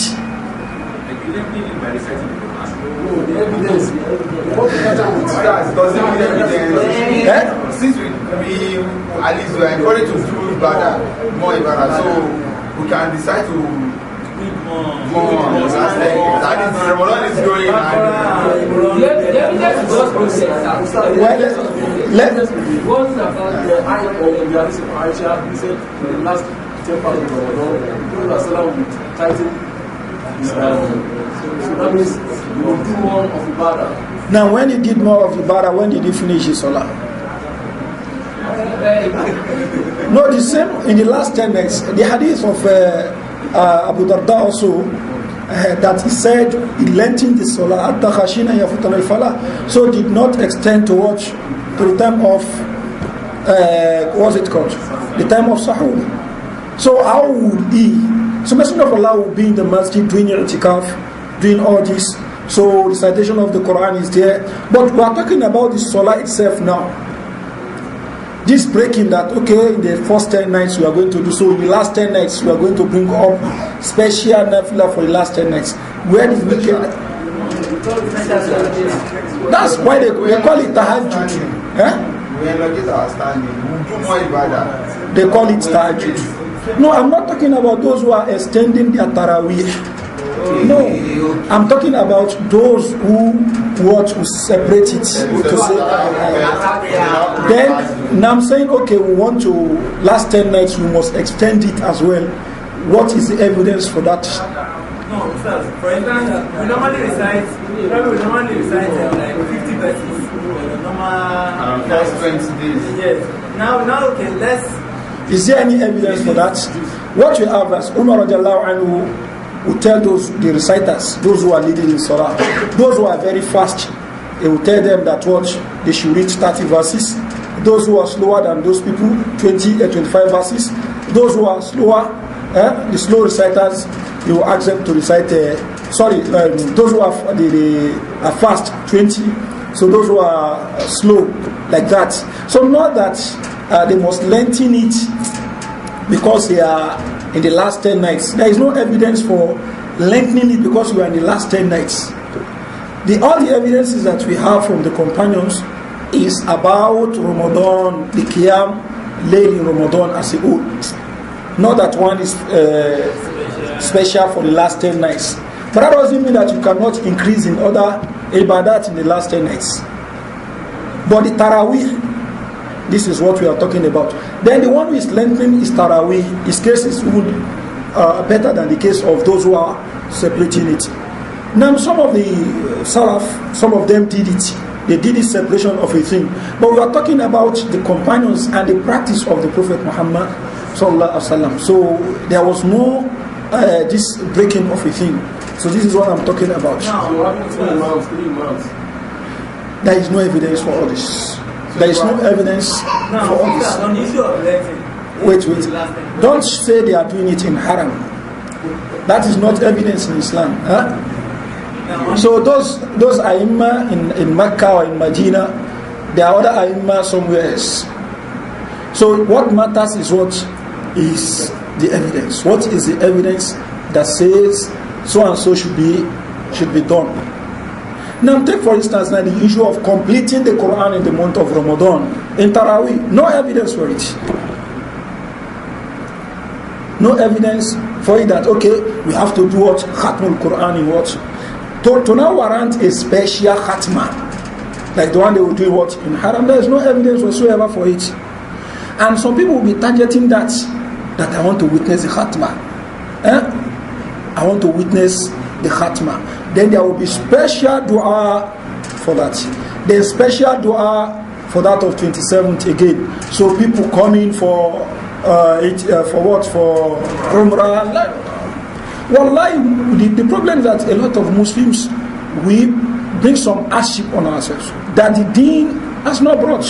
The evidence. Since we at least we are encouraged to do ibadah, more ibadah, so we can decide to That is Ramadan is going on. The evidence is just process. What about the ayah of the hadith of Aisha? He said in the last 10 parts of Ramadan, Prophet will tighten his so that means you will do more of ibadah. Now, when he did more of ibadah, when did he finish his salah? No, the same in the last 10 minutes. The hadith of Abu Darda also, that he said he lengthened the salah at khashina yafutan al-falah, so did not extend to watch to the time of what's it called? The time of sahur. So how would he? So Messenger of Allah will be in the masjid doing i'tikaf, doing all this. So recitation of the Quran is there. But we are talking about the salah itself now. This breaking that, okay, in the first 10 nights we are going to do so, in the last 10 nights we are going to bring up special nafila for the last 10 nights. Where did we get that? That's why they call it tahajjud. They call it tahajjud. No, I'm not talking about those who are extending their tarawih. No, I'm talking about those who separate it. To say, then now I'm saying, okay, we want to last 10 nights, we must extend it as well. What is the evidence for that? No, sir. For instance, we normally recite like 50 verses. Normal. First 20 days. Yes. Now, okay, let's. Is there any evidence for that? What we have as Umar radiallahu anhu will tell the reciters, those who are leading in Salah, those who are very fast, he will tell them that they should reach 30 verses. Those who are slower than those people, 20 or 25 verses. Those who are slower, the slow reciters, he will ask them to recite, those who are fast, 20. So those who are slow, like that. So not that they must lengthen it because they are in the last 10 nights. There is no evidence for lengthening it because we are in the last 10 nights. All the evidences that we have from the companions is about Ramadan, the Qiyam, Layl in Ramadan as a whole. Not that one is special for the last 10 nights. But that doesn't mean that you cannot increase in other ibadat in the last 10 nights. But the Taraweeh, this is what we are talking about. Then the one who is lengthening is Taraweeh. His case is better than the case of those who are separating it. Now some of the Salaf, some of them did it. They did this separation of a thing. But we are talking about the companions and the practice of the Prophet Muhammad sallallahu alaihi wasallam. So there was no this breaking of a thing. So this is what I'm talking about. There is no evidence for all this. There is no evidence for all this. Wait. Don't say they are doing it in haram. That is not evidence in Islam. Huh? So those ai-imma in Mecca or in Medina, there are other ai-imma somewhere else. So what matters is what is the evidence. What is the evidence that says so and so should be done? Now take for instance now the issue of completing the Quran in the month of Ramadan in Taraweeh. No evidence for it. No evidence for it that okay, we have to do what? Khatmul Quran in what? To now warrant a special khatma like the one they will do what? In Haram. There is no evidence whatsoever for it. And some people will be targeting that I want to witness the khatma. I want to witness the khatma. Then there will be special dua for that. Then special dua for that of 27th again. So people come in for what? For Umrah. Wallahi, the problem is that a lot of Muslims, we bring some hardship on ourselves that the deen has not brought.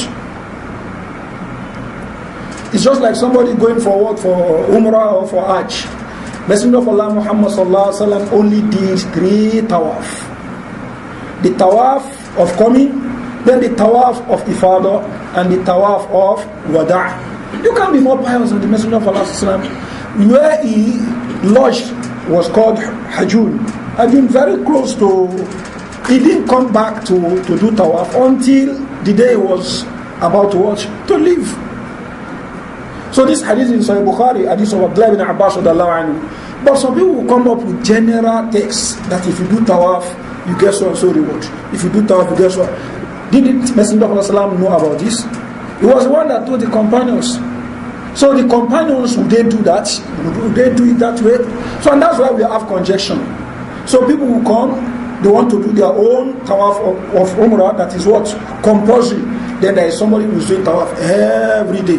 It's just like somebody going forward for Umrah or for Hajj. Messenger of Allah Muhammad sallallahu alaihi wasallam only did 3 tawaf. The tawaf of coming, then the tawaf of Ifadah, and the tawaf of Wada'. You can't be more pious than the Messenger of Allah sallallahu alaihi wasallam. Where he lodged was called Hajjun. Hajjun, very close to. He didn't come back to do tawaf until the day was about to leave. So this hadith in Sahih Bukhari, hadith of Abdullah ibn Abbas, But some people will come up with general texts that if you do tawaf, you get so and so reward. If you do tawaf, you get so. Didn't Messenger of Allah know about this? He was the one that told the companions. So the companions, would they do that? Would they do it that way? So and that's why we have conjecture. So people will come, they want to do their own tawaf of Umrah, that is what? Compulsory. Then there is somebody who is doing tawaf every day.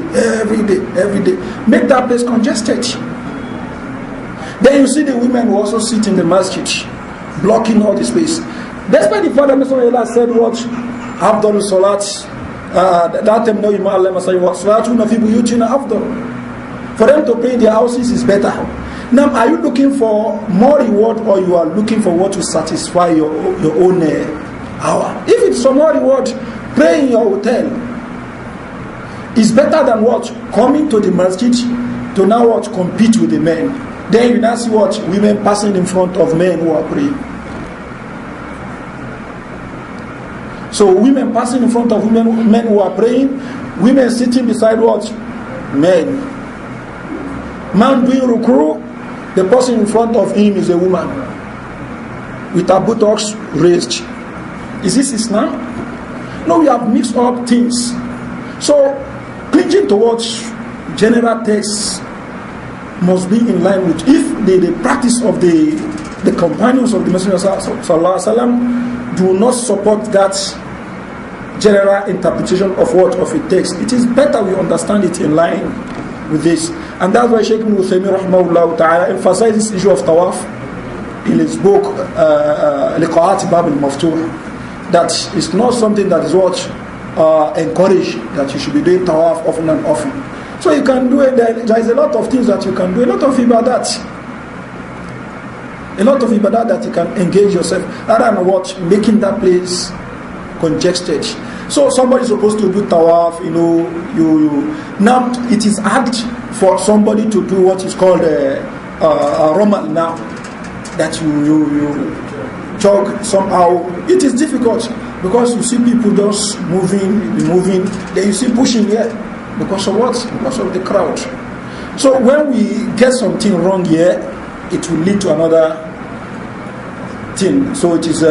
Make that place congested. Then you see the women who also sit in the masjid, blocking all the space. Despite the fact that Messenger of Allah said what? Afdal salat. That time no Imam Allah say what? Salatuna fi buyutina afdal. For them to pray in their houses is better. Now, are you looking for more reward, or you are looking for what to satisfy your own hour? If it's for more reward, pray in your hotel is better than what? Coming to the masjid to now what? Compete with the men. Then you now see what? Women passing in front of men who are praying. So women passing in front of men who are praying, women sitting beside what? Men. Man doing ruku, the person in front of him is a woman with her buttocks raised. Is this Islam? No, we have mixed up things. So clinging towards general texts must be in line with, if the practice of the companions of the Messenger sallallahu alaihi wasallam do not support that general interpretation of what? Of a text. It is better we understand it in line with this. And that's why Shaykh Ibn Uthaymeen rahimahullah ta'ala emphasized this issue of tawaf in his book Liqa'at Bab al-Maftuh, that it's not something that is what encouraged, that you should be doing tawaf often and often. So you can do it, there is a lot of things that you can do, a lot of ibadat that you can engage yourself, rather than what? Making that place congested. So somebody is supposed to do tawaf, now it is hard for somebody to do what is called a Roman now, that you jog somehow. It is difficult because you see people just moving, then you see pushing here. Because of what? Because of the crowd. So when we get something wrong here, it will lead to another thing. So it is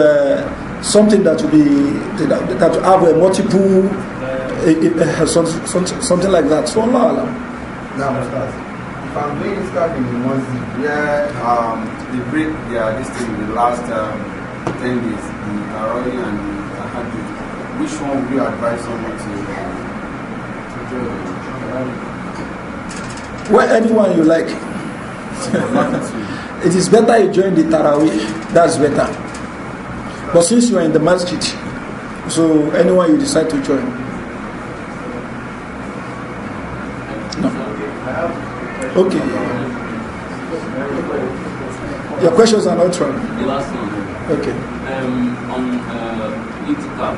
something that will be that will have a multiple something like that. So Allah. Now, if I'm doing Iskaf in the mosque, they break this thing in the last 10 days, the Tarawih and the Tahajjud, which one would you advise someone to do? Well, anyone you like. It is better you join the Tarawih. That's better. But since you are in the masjid, so anyone you decide to join. No. Okay. Your questions are not wrong. The last one. Okay. On itikaf,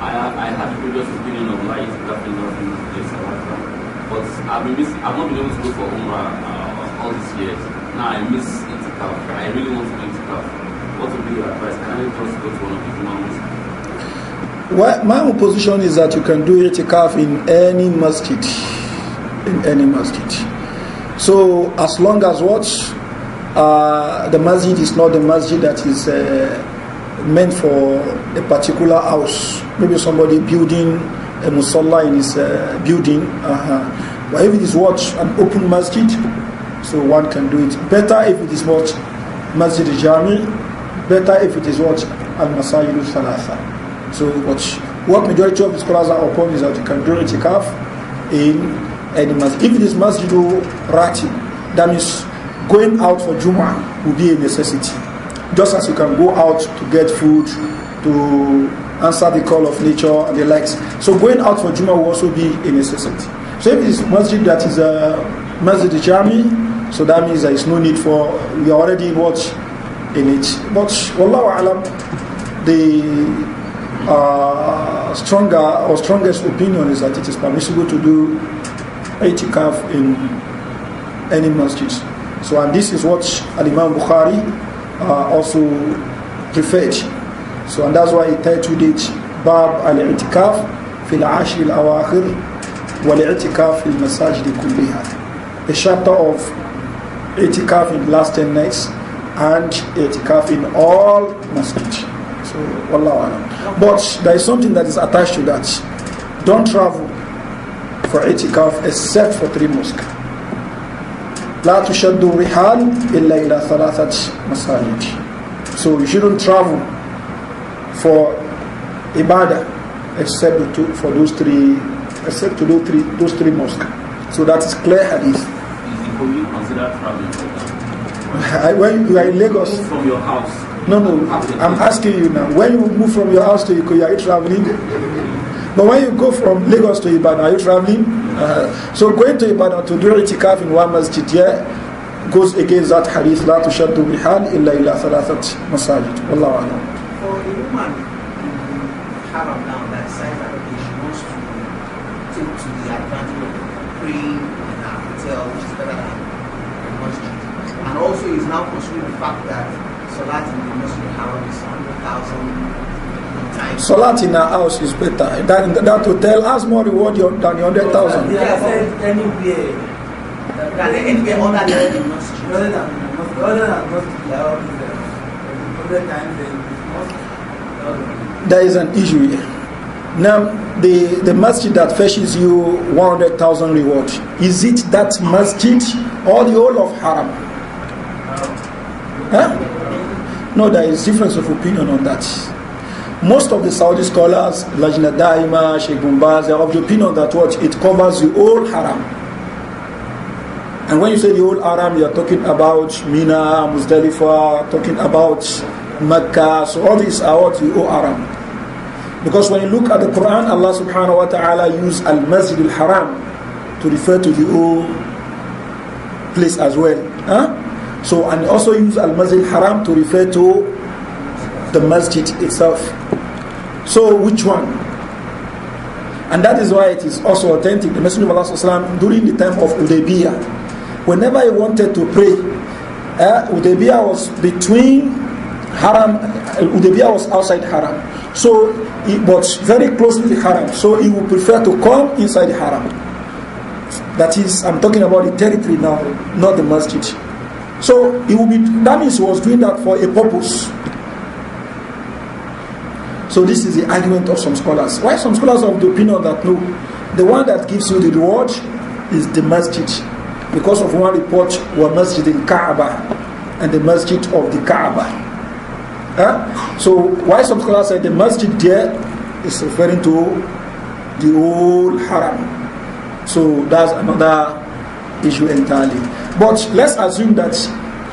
I had a previous opinion of why itikaf is not in this place. But I've not been able to go for Umrah all these years. Now I miss itikaf. I really want to do itikaf. What would be your advice? Can I just go to one of the imams? Well, my own position is that you can do itikaf in any masjid. In any masjid. So as long as what the masjid is not the masjid that is meant for a particular house. Maybe somebody building a musalla in his building. But if it is what an open masjid, so one can do it. Better if it is what Masjid Jami. Better if it is what al-Masajid al-Thalatha. So what majority of the scholars are upon is that you can do itikaf in any masjid. If it is Masjid Ratib, that means going out for Jumu'ah will be a necessity. Just as you can go out to get food, to answer the call of nature and the likes. So going out for Jumu'ah will also be a necessity. So if it is masjid that is a Masjid Jami, so that means there is no need for, we are already in it. But Wallahu Alam, the strongest opinion is that it is permissible to do itikaf in any masjid. So, and this is what Al-Imam Bukhari also preferred. So, and that's why he titled it Bab al-Itikaf fil Ashir al-Awakhir wal-Itikaf fil Masajid kulliha. A chapter of itikaf in the last 10 nights and itikaf in all masjid. So, wallahu alam. But there is something that is attached to that. Don't travel for itikaf except for 3 mosques. لا تشد الرحال إلا إلى 3 مساجد. So you shouldn't travel for ibadah except for those 3 mosques. So that is clear hadith. Is the Korean considered traveling? When you are in Lagos from your house. No, I'm asking you now. When you move from your house to Ikoyi, are you traveling? But when you go from Lagos to Ibadan, are you traveling? So going to Ibadan to do itikaf in one masjid here goes against that hadith. La tushaddu bihal illa ila thalathat masajid. Wallahu a'lam. For a woman in haram now that decides that okay, she wants to take to the advantage of praying in a hotel, which is better than a masjid, and also is now considering the fact that salat in the masjid haram is 100,000 times. Salat in our house is better. That hotel has more reward than 100,000. Yeah, I said anywhere. Than anywhere other than the masjid. Other than masjid, the haram is 100 times then. There is an issue here. Now, the masjid that fetches you 100,000 reward, is it that masjid or the whole of haram? Huh? No, there is difference of opinion on that. Most of the Saudi scholars, Lajna Daima, Sheikh Bumbaz, are of the opinion that what it covers the whole haram. And when you say the whole haram, you are talking about Mina, Muzdalifah, talking about Mecca. So all these are what the whole haram. Because when you look at the Quran, Allah subhanahu wa ta'ala used Al-Masjid al-Haram to refer to the whole place as well. Huh? So, and also use Al-Masjid al-Haram to refer to the masjid itself. So, which one? And that is why it is also authentic. The Messenger of Allah during the time of Hudaybiyah, whenever he wanted to pray, Hudaybiyah was between Haram, Hudaybiyah was outside Haram. So, but very close to the Haram. So, he would prefer to come inside the Haram. That is, I'm talking about the territory now, not the masjid. So, it will be, that means he was doing that for a purpose. So, this is the argument of some scholars. Why some scholars are of the opinion that no, the one that gives you the reward is the masjid. Because of one report, was masjid in Kaaba and the masjid of the Kaaba. So why some scholars say the masjid there is referring to the whole haram. So that's another issue entirely. But let's assume that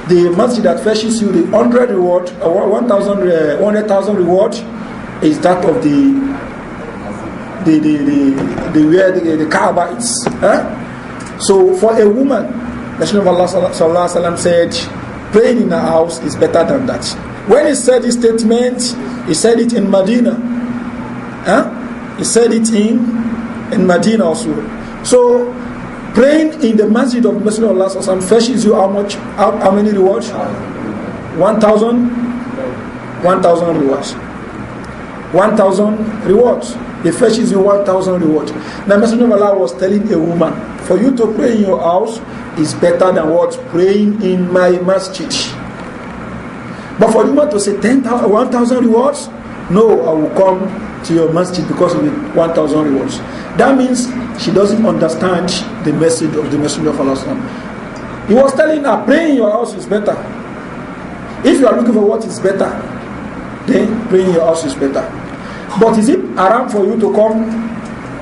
the masjid that fetches you the 100 reward, 100,000 reward is that of the where the Kaaba is. So for a woman, the Messenger of Allah sallallahu alaihi wasallam said, praying in a house is better than that. When he said this statement, he said it in Medina. He said it in Medina also. So, praying in the masjid of the Messenger of Allah fetches you how much? How many rewards? 1,000 rewards. 1,000 rewards. It fetches you 1,000 rewards. Now, Messenger of Allah was telling a woman, for you to pray in your house is better than what? Praying in my masjid. But for you want to say 1,000 rewards, no, I will come to your masjid because of the 1,000 rewards. That means she doesn't understand the message of the Messenger of Allah. He was telling her, praying in your house is better. If you are looking for what is better, then praying in your house is better. But is it haram for you to come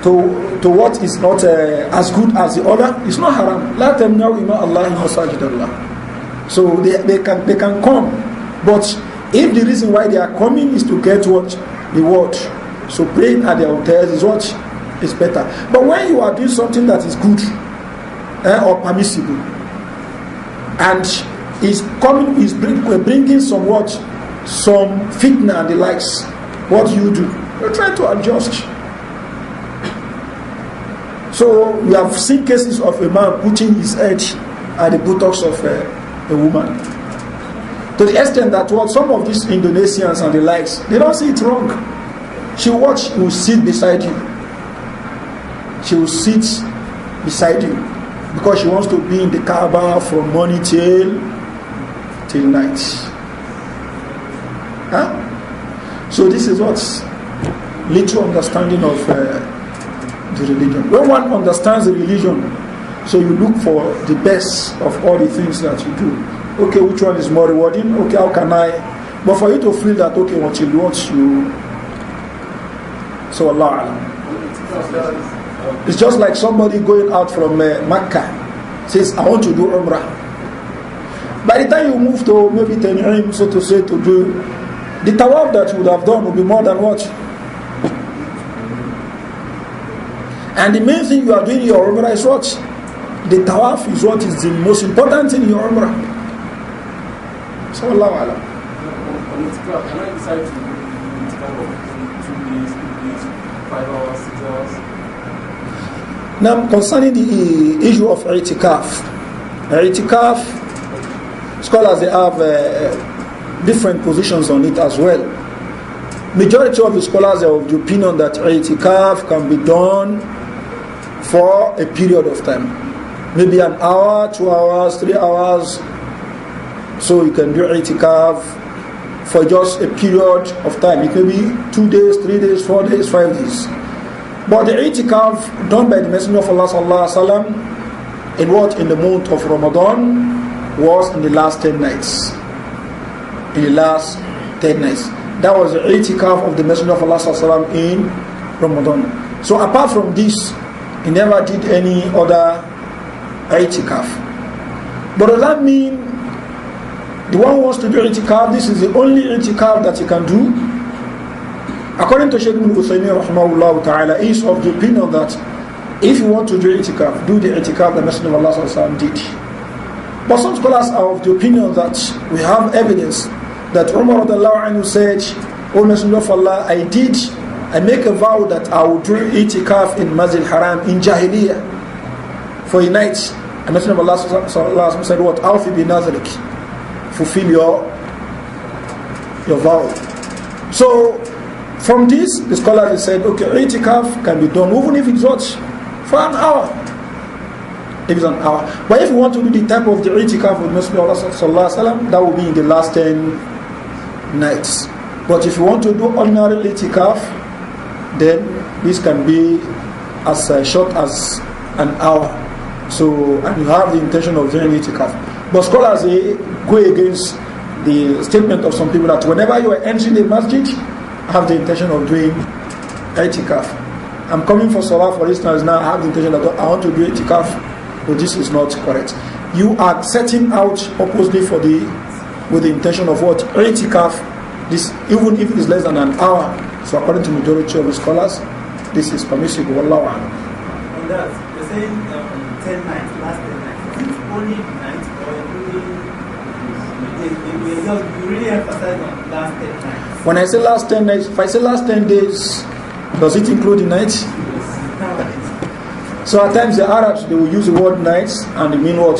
to what is not as good as the other? It's not haram. La tamna'u ima Allahi masajid Allah. So they can come. But if the reason why they are coming is to get what? The word. So praying at their hotels is what? Is better. But when you are doing something that is good or permissible, and is bringing some what? Some fitna and the likes, what do? You try to adjust. So we have seen cases of a man putting his head at the buttocks of a woman. To the extent that what some of these Indonesians and the likes, they don't see it wrong. She will sit beside you. She will sit beside you. because she wants to be in the Kaaba from morning till night. Huh? So this is what's little understanding of the religion. When one understands the religion, so you look for the best of all the things that you do. Okay, which one is more rewarding? Okay, how can I? But for you to feel that, okay, what you want, you... So Allah. It's just like somebody going out from Mecca, says, I want to do Umrah. By the time you move to maybe Tan'im, so to say, to do, the tawaf that you would have done will be more than what? And the main thing you are doing in your Umrah is what? The tawaf is what is the most important thing in your Umrah. So Allah Alam. Can I decide to do it 2 days, 3 days, 5 hours, 6 hours? Now, concerning the issue of i'tikaf, scholars, they have different positions on it as well. Majority of the scholars are of the opinion that i'tikaf can be done for a period of time. Maybe an hour, 2 hours, 3 hours. So you can do i'tikaf for just a period of time. It can be 2 days, 3 days, 4 days, 5 days. But the i'tikaf done by the Messenger of Allah sallallahu alaihi wasallam in the month of Ramadan was in the last 10 nights. In the last 10 nights. That was the i'tikaf of the Messenger of Allah sallallahu alaihi wasallam in Ramadan. So apart from this, he never did any other i'tikaf. But does that mean the one who wants to do i'tikaf, this is the only i'tikaf that he can do? According to Shaykh Ibn Uthaymin rahimahullah ta'ala, he is of the opinion that if you want to do i'tikaf, do the i'tikaf the Messenger of Allah sallallahu alaihi wasallam did. But some scholars are of the opinion that we have evidence that Umar radiallahu anhu said, O Messenger of Allah, I make a vow that I will do i'tikaf in Masjid Haram in Jahiliyyah for a night. And Messenger of Allah sallallahu alaihi wasallam said, what? Awfi bi nadhrik, fulfill your vow. So from this, the scholars said, okay, i'tikaf can be done even if it's not for an hour. If it's an hour. But if you want to do the type of the i'tikaf with Messenger of Allah sallallahu alaihi wasallam, that will be in the last 10 nights. But if you want to do ordinary i'tikaf, then this can be as short as an hour. So, and you have the intention of doing i'tikaf. But scholars go against the statement of some people that whenever you are entering the masjid, have the intention of doing i'tikaf. I'm coming for salah, for instance, now I have the intention that I want to do i'tikaf, but this is not correct. You are setting out purposely with the intention of what? I'tikaf, this, even if it is less than an hour. So according to majority of the scholars, this is permissible. Wallahu a'lam. On that, you're saying 10 nights, last 10 nights. Is it only nights or you really emphasize on last 10 nights? When I say last 10 nights, if I say last 10 days, does it include the nights? So at times the Arabs, they will use the word nights and they mean what?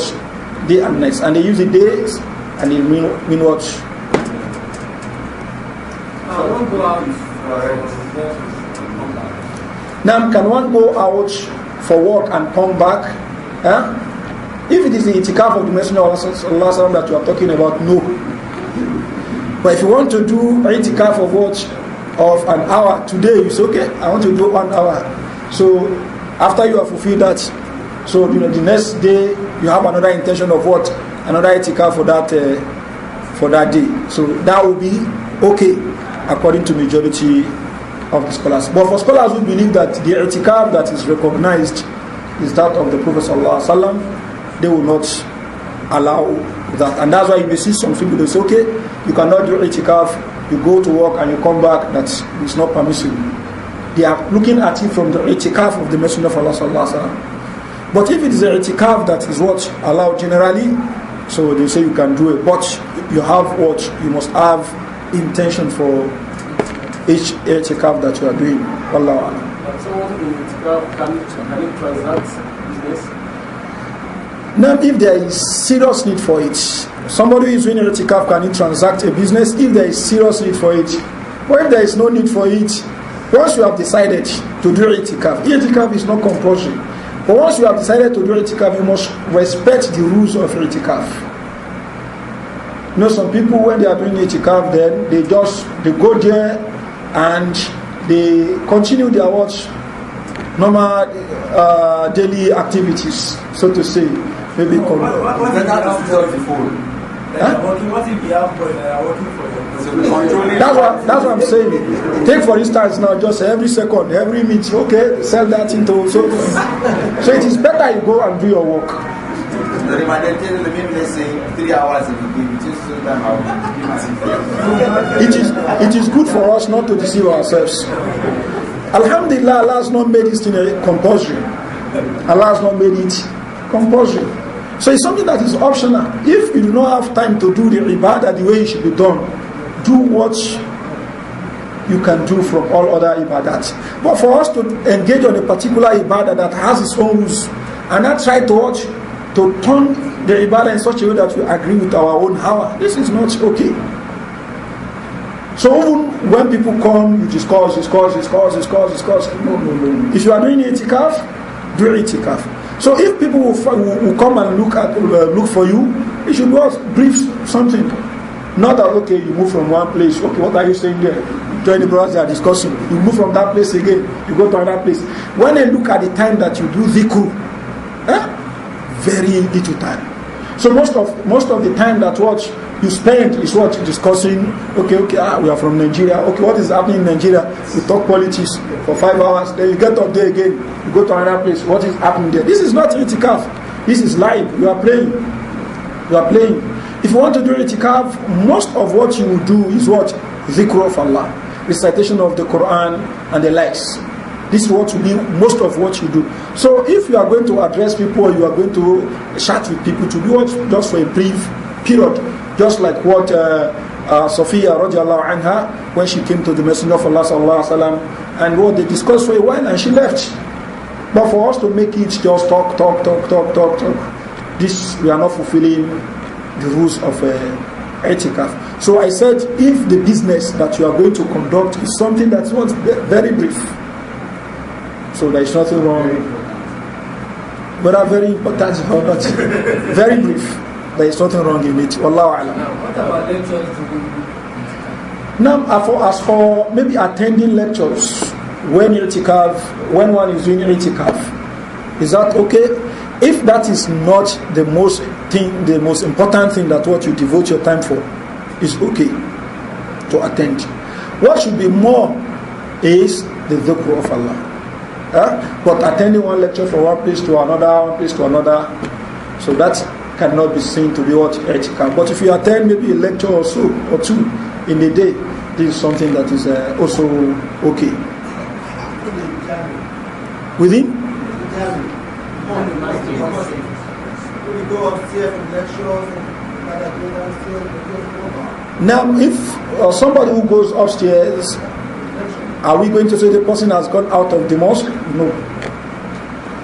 Day and nights. And they use the days and they mean what? Now, can one go out for work and come back? If it is the i'tikaf of the Messenger of Allah that you are talking about, no. But if you want to do i'tikaf of what? Of an hour, today you say, okay, I want to do 1 hour. So after you have fulfilled that, so the next day you have another intention of what? Another i'tikaf for that day. So that will be okay according to majority of the scholars. But for scholars who believe that the i'tikaf that is recognized is that of the Prophet sallallahu alaihi wasallam, they will not allow that. And that's why you may see some people, they say, okay, you cannot do i'tikaf, you go to work and you come back, that is not permissible. They are looking at it from the i'tikaf of the Messenger of Allah sallallahu alaihi wasallam. But if it is the i'tikaf that is what allowed generally, so they say you can do it. But you have what? You must have intention for each i'tikaf that you are doing. Wallahu a'lam. Someone in i'tikaf can transact business? Now, if there is serious need for it, somebody who is doing i'tikaf, can he transact a business if there is serious need for it? But if there is no need for it, once you have decided to do i'tikaf is not compulsory. But once you have decided to do itikaf, you must respect the rules of itikaf. You know, some people when they are doing itikaf, then they go there and they continue their normal daily activities, so to say. Maybe what if you have boys that are working for them? That's what I'm saying. Take for instance now, just every second, every minute, okay, sell that into so it is better you go and do your work. Let's say 3 hours if you give just so time it is good for us not to deceive ourselves. Alhamdulillah, Allah has not made this thing compulsory. Allah has not made it compulsory. So it's something that is optional. If you do not have time to do the ibadah the way it should be done, do what you can do from all other ibadats. But for us to engage on a particular ibadah that has its own rules and not try to turn the ibadah in such a way that we agree with our own hawa, this is not okay. So even when people come, you discuss. No. If you are doing itikaf, do itikaf. So if people will come and look for you, you should brief something. Not that, okay, you move from one place, okay, what are you saying there? Join the brothers, they are discussing. You move from that place again, you go to another place. When they look at the time that you do dhikr, very little time. So most of the time that what you spend is what discussing, okay, we are from Nigeria, okay, what is happening in Nigeria? We talk politics for 5 hours, then you get up there again, you go to another place, what is happening there? This is not itikaf, this is live, you are playing. If you want to do itikaf, most of what you will do is what? Dhikr of Allah, recitation of the Quran and the likes. This is what will be most of what you do. So if you are going to address people or you are going to chat with people, to do it just for a brief period, just like what Sophia radiallahu anha, when she came to the Messenger of Allah sallallahu alaihi wasallam, and what they discussed for a while and she left. But for us to make it just talk, this we are not fulfilling the rules of itikaf. So I said, if the business that you are going to conduct is something that's not very brief, so there is nothing wrong. But are very important or not very brief. There is nothing wrong in it. Wallahu a'lam. What about lectures? Now, as for maybe attending lectures when one is doing itikaf, is that okay? If that is not the most important thing that what you devote your time for, is okay to attend. What should be more is the dhikr of Allah. But attending one lecture from one place to another, so that cannot be seen to be what itikaf. But if you attend maybe a lecture or so or two in a day, this is something that is also okay. Within? Now, if somebody who goes upstairs, are we going to say the person has gone out of the mosque? No.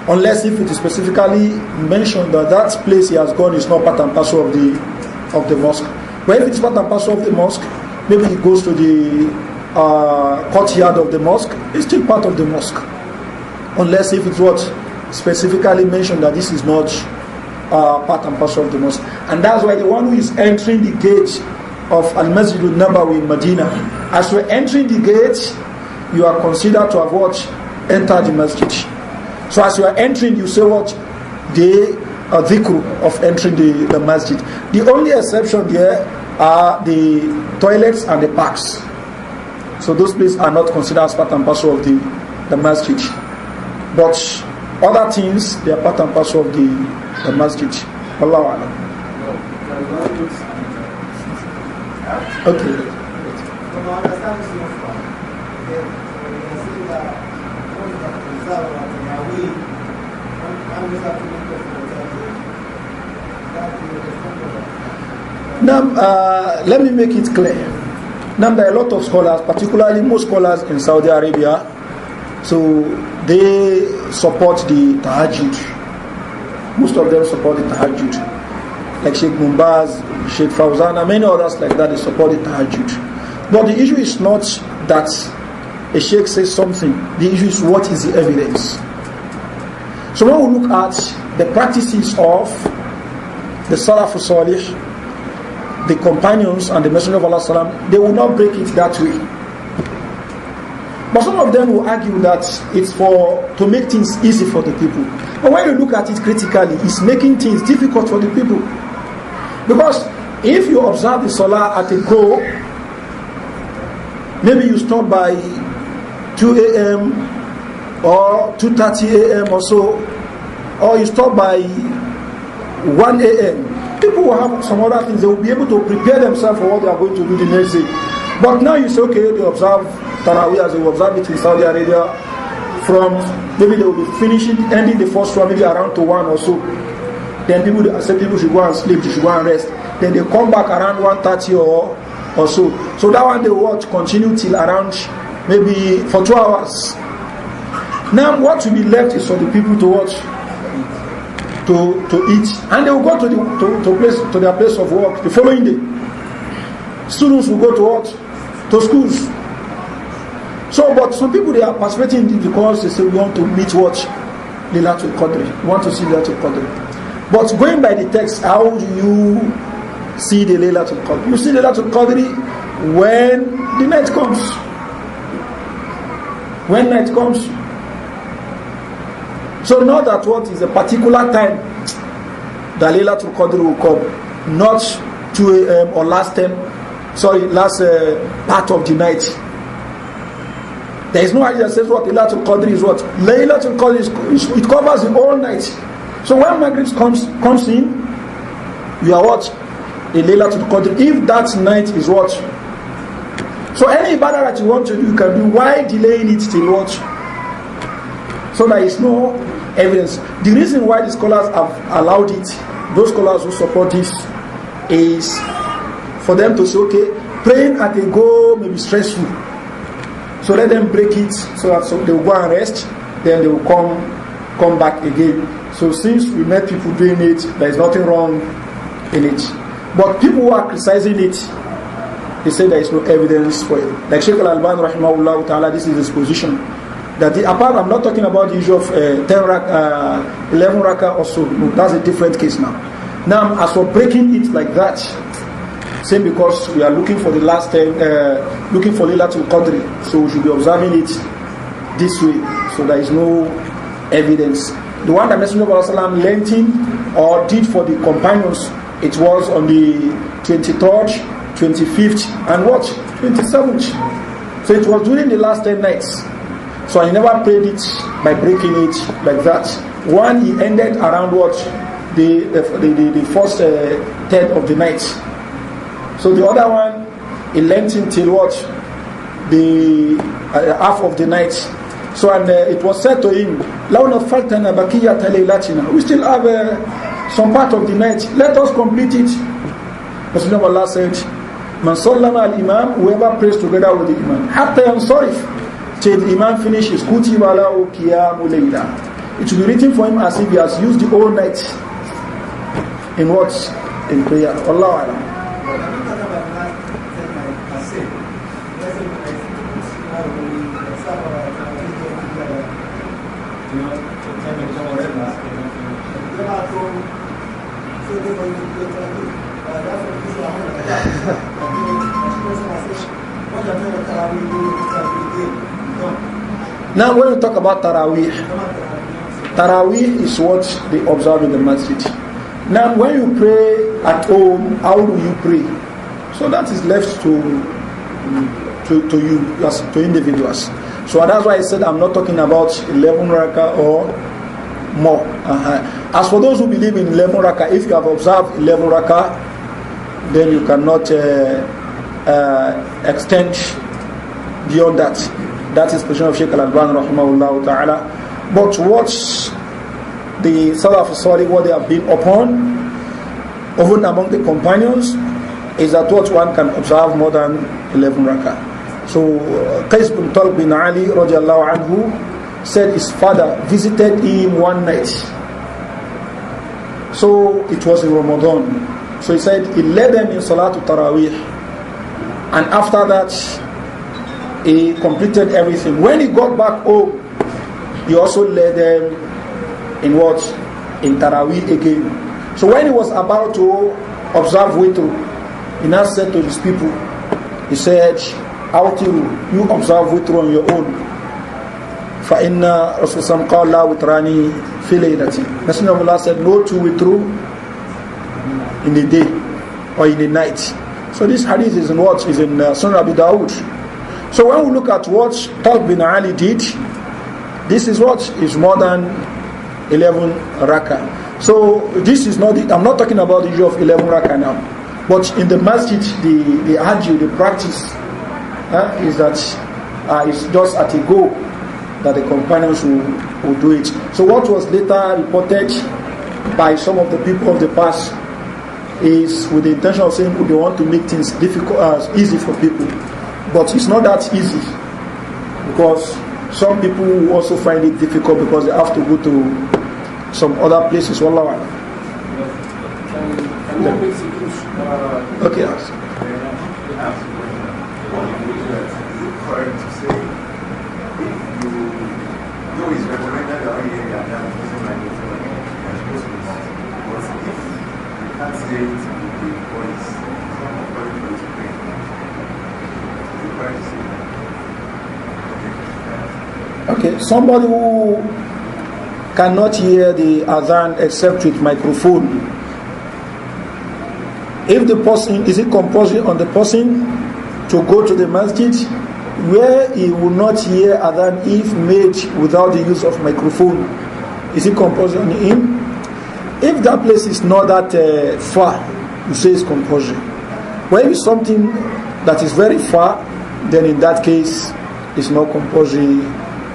Unless if it is specifically mentioned that that place he has gone is not part and parcel of the mosque. But if it's part and parcel of the mosque, maybe he goes to the courtyard of the mosque, it's still part of the mosque. Unless if it's what specifically mentioned that this is not part and parcel of the mosque. And that's why the one who is entering the gate of Al-Masjid al-Nabawi in Medina, as you're entering the gate, you are considered to have what? Entered the masjid. So as you are entering, you say what? The dhikr of entering the masjid. The only exception there are the toilets and the parks. So those places are not considered as part and parcel of the masjid. But other things, they are part and parcel of the masjid. Wallahu a'lam. Okay. Now, let me make it clear. Now, there are a lot of scholars, particularly most scholars in Saudi Arabia, so they support the tahajjud. Most of them support the tahajjud. Like Sheikh Mumbaz, Sheikh Fawzan, and many others like that, they support the tahajjud. But the issue is not that a sheikh says something. The issue is what is the evidence. So when we look at the practices of the Salafus Salih, the companions and the Messenger of Allah Sallam, they will not break it that way. But some of them will argue that it's to make things easy for the people. But when you look at it critically, it's making things difficult for the people. Because if you observe the Salah at a go, maybe you stop by 2 a.m. or 2:30 a.m. or so, or you stop by 1 a.m. People will have some other things. They will be able to prepare themselves for what they are going to do the next day. But now you say, okay, they observe Taraweeh as they observe it in Saudi Arabia from, maybe they will be ending the first one maybe around to 1 or so. Then people should go and sleep, they should go and rest. Then they come back around 1:30 or so. So that one they will continue till around maybe for 2 hours. Now what will be left is for the people to watch, to eat, and they will go to their place of work the following day. Students will go to what? To schools. So, but some people, they are participating in it because they say we want to meet what? Laylatul Qadr. We want to see Laylatul Qadr. But going by the text, how do you see the Laylatul Qadr? You see Laylatul Qadr when the night comes. When night comes. So not that what is a particular time the Laylatul Qadr will come. Not 2 a.m. or last part of the night. There is no idea that says what Laylatul Qadr is what. Laylatul Qadr it covers the whole night. So when Maghrib comes in, you are what? A Laylatul Qadr. If that night is what? So any ibadah that you want to do, you can do. Why delaying it till what? So there is no evidence. The reason why the scholars have allowed it, those scholars who support this, is for them to say, okay, praying at a go may be stressful. So let them break it so that they will go and rest, then they will come back again. So since we met people doing it, there is nothing wrong in it. But people who are criticizing it, they say there is no evidence for it. Like Sheikh Al-Albani rahimahullah ta'ala, this is his position. That apart, I'm not talking about the issue of 11 rakah or so. No, that's a different case now. Now, as for breaking it like that, same because we are looking for the last time, looking for Laylatul Qadr, so we should be observing it this way. So there is no evidence. The one that Messenger of Allah lengthened or did for the companions, it was on the 23rd, 25th, and what? 27th. So it was during the last 10 nights. So I never prayed it by breaking it like that. One, he ended around what? The first third of the night. So the other one, he lengthened till what? The half of the night. So and it was said to him, "Launa faltana bakiyat laylatina." We still have some part of the night. Let us complete it. Messenger of Allah said, "Man sallama al-imam," whoever prays together with the imam, hatta yansarif, till the imam finishes, kutiba lahu qiyamu layla. It will be written for him as if he has used the whole night in what? In prayer. Allahu A'lam. Now when we talk about Taraweeh, Taraweeh is what they observe in the masjid. Now when you pray at home, how do you pray? So that is left to you, as to individuals. So that's why I said I'm not talking about 11 rakah or more. As for those who believe in 11 rakah, if you have observed 11 rakah, then you cannot extend beyond that. That is the position of Sheikh Al-Albani rahimahullah ta'ala. But what the Salaf Salih, what they have been upon, even among the companions, is that what one can observe more than 11 rakah. So Qais bin Talq bin Ali radiallahu anhu said his father visited him one night. So it was in Ramadan. So he said he led them in Salatul Taraweeh, and after that he completed everything. When he got back home, he also led them in what? In Taraweeh again. So when he was about to observe witr, he now said to his people, he said, Awtiru, you observe witr on your own. فَإِنَّ رَسُولُ اللَّهِ قَالَ لَا وِتْرَانِي فِي لَيْلَةٍ. Messenger of Allah said, no two witr in the day or in the night. So this hadith is in what? Is in Sunan Abi Dawud. So when we look at what Talq bin Ali did, this is what is more than 11 rakah. So this is not, I'm not talking about the issue of 11 rakah now. But in the masjid, the argue, the practice is that it's just at a go that the companions will do it. So what was later reported by some of the people of the past is with the intention of saying they want to make things difficult, easy for people. But it's not that easy, because some people also find it difficult because they have to go to some other places. Wallahu a'lam. Okay. Correct to say, if you know it's recommended that you get that person like it, you're supposed to be but if you can't say it with the voice, it's not according for you to pray. Is it correct to say that? Okay, somebody who cannot hear the adhan except with microphone, if the person, is it compulsory on the person to go to the masjid where he will not hear adhan if made without the use of microphone? Is it compulsory on him? If that place is not that far, you say it's compulsory. When it's something that is very far, then in that case it's not compulsory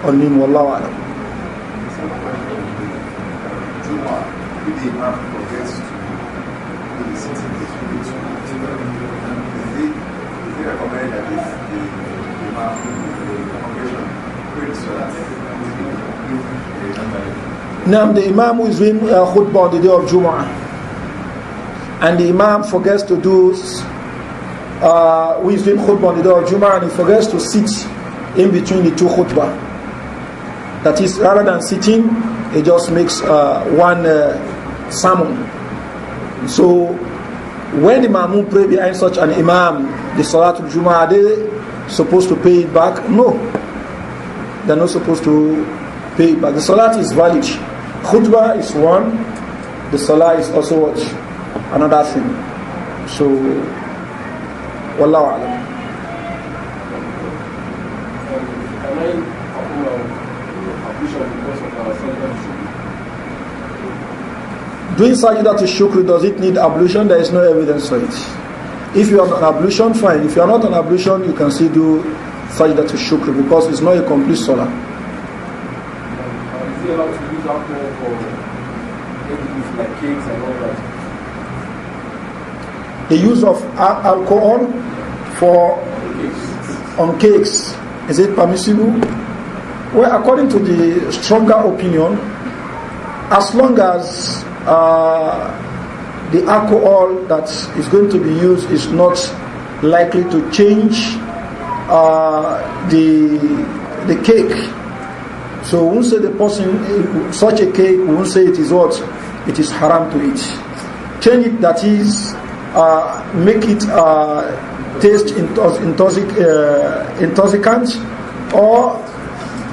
on him. Wallahu a'lam. Now the Imam who is doing khutbah on the day of Jumu'ah, and the Imam forgets to do, who is doing khutbah on the day of Jumu'ah, and he forgets to sit in between the two khutbah. That is, rather than sitting, he just makes one sermon. So when the Ma'mun pray behind such an Imam, the Salatul Jumu'ah, are they supposed to pay it back? No, they're not supposed to pay it back. The Salat is valid. Khutbah is one, the Salah is also what? Another thing. So, Wallahu a'lam. Doing sajda to shukr, does it need ablution? There is no evidence for it. If you are on ablution, fine. If you are not on ablution, you can still do sajda to shukr, because it's not a complete salah. Is it allowed to use alcohol for maybe like cakes and all that? The use of alcohol on cakes, is it permissible? Well, according to the stronger opinion, as long as the alcohol that is going to be used is not likely to change the cake. So we won't say the person, such a cake, we won't say it is what? It is haram to eat. Change it, that is, make it taste intoxicant, or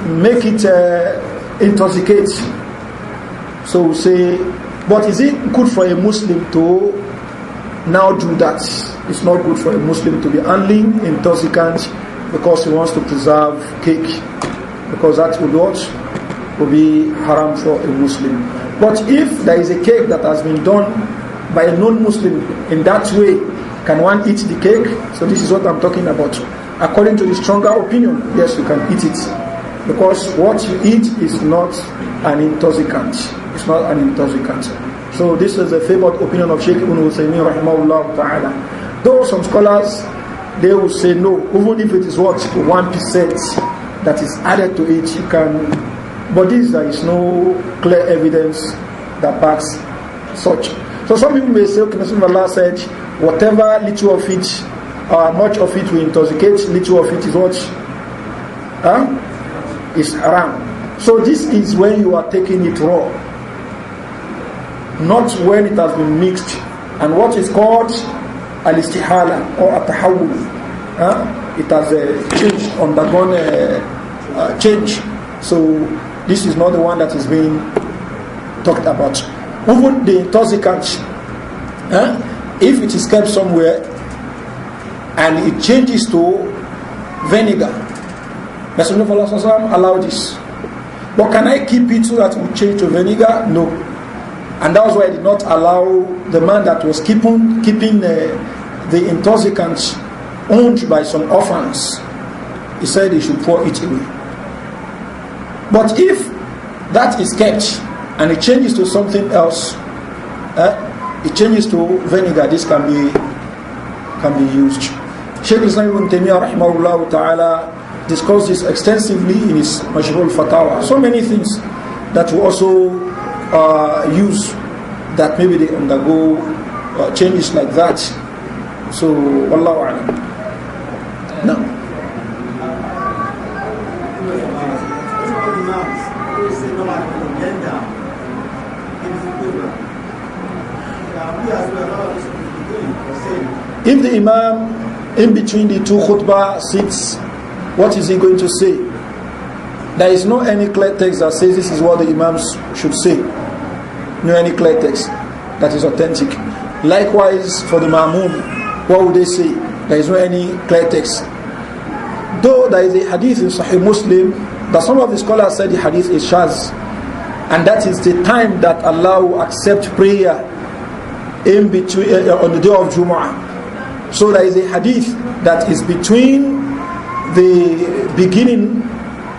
make it intoxicate. So we say, but is it good for a Muslim to now do that? It's not good for a Muslim to be handling intoxicant because he wants to preserve cake, because that will be haram for a Muslim. But if there is a cake that has been done by a non-Muslim in that way, can one eat the cake? So this is what I'm talking about. According to the stronger opinion, yes, you can eat it, because what you eat is not an intoxicant. It's not an intoxicant. So this is the favored opinion of Sheikh Ibn Uthaymeen rahimahullah ta'ala. Though some scholars, they will say no, even if it is what 1% that is added to it, you can. But there is no clear evidence that backs such. So some people may say, okay, Messenger of Allah said, whatever little of it, much of it will intoxicate, little of it is what? Is haram. So this is when you are taking it raw. not when it has been mixed. And what is called al-istihala or at-tahawul, it has changed, undergone change. So this is not the one that is being talked about. Even the intoxicant, if it is kept somewhere and it changes to vinegar, Messenger of Allah allowed this. But can I keep it so that it will change to vinegar? No. And that was why I did not allow the man that was keeping the intoxicants owned by some orphans. He said he should pour it away. But if that is kept and it changes to something else, it changes to vinegar, this can be used. Shaykh Islam Ibn Taymiyyah rahimahullah ta'ala discussed this extensively in his Majmul Fatawa. So many things that we also use that maybe they undergo changes like that. So, Wallahu a'lam. Now. If the Imam in between the two khutbah sits, what is he going to say? There is no any clear text that says this is what the Imams should say. No any clear text that is authentic. Likewise for the Ma'mum, what would they say? There is no any clear text. Though there is a hadith in Sahih Muslim that some of the scholars said the hadith is shaz, and that is the time that Allah will accept prayer in between on the day of Jumu'ah. So there is a hadith that is between the beginning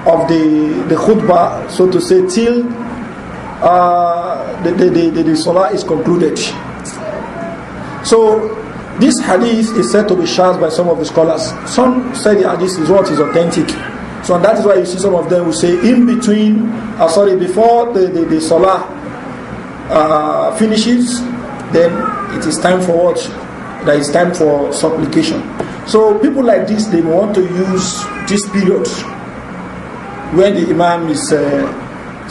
of the khutbah, so to say, till the salah is concluded. So this hadith is said to be shaz by some of the scholars. Some say the hadith is what is authentic. So and that is why you see some of them will say in between, before the salah finishes, then it is time for what? There is time for supplication. So people like this, they want to use this period when the Imam is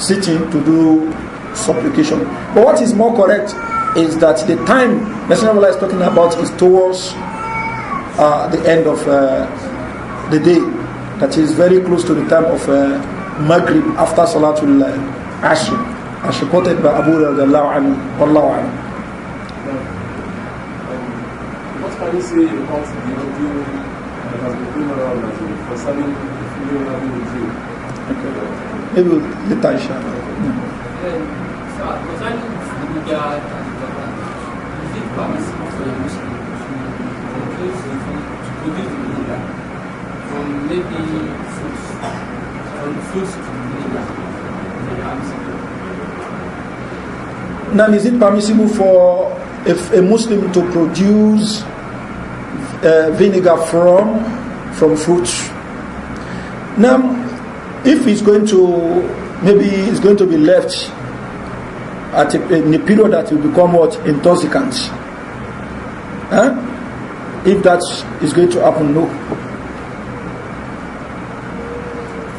sitting to do supplication. But what is more correct is that the time Messenger of Allah is talking about is towards the end of the day. That is very close to the time of Maghrib after Salatul Ashr, as reported by Abu radiallahu anhu. Wallahu anhu. What can you say about the audio that has been going around concerning the female having a dream? Okay. Maybe later, inshallah. So, concerning the media, is it permissible for a Muslim to produce the media from maybe fruits to media? Now, is it permissible for a Muslim to produce vinegar from fruits? Now, if it's going to, maybe it's going to be left in a period that will become what? Intoxicant. If that is going to happen, no.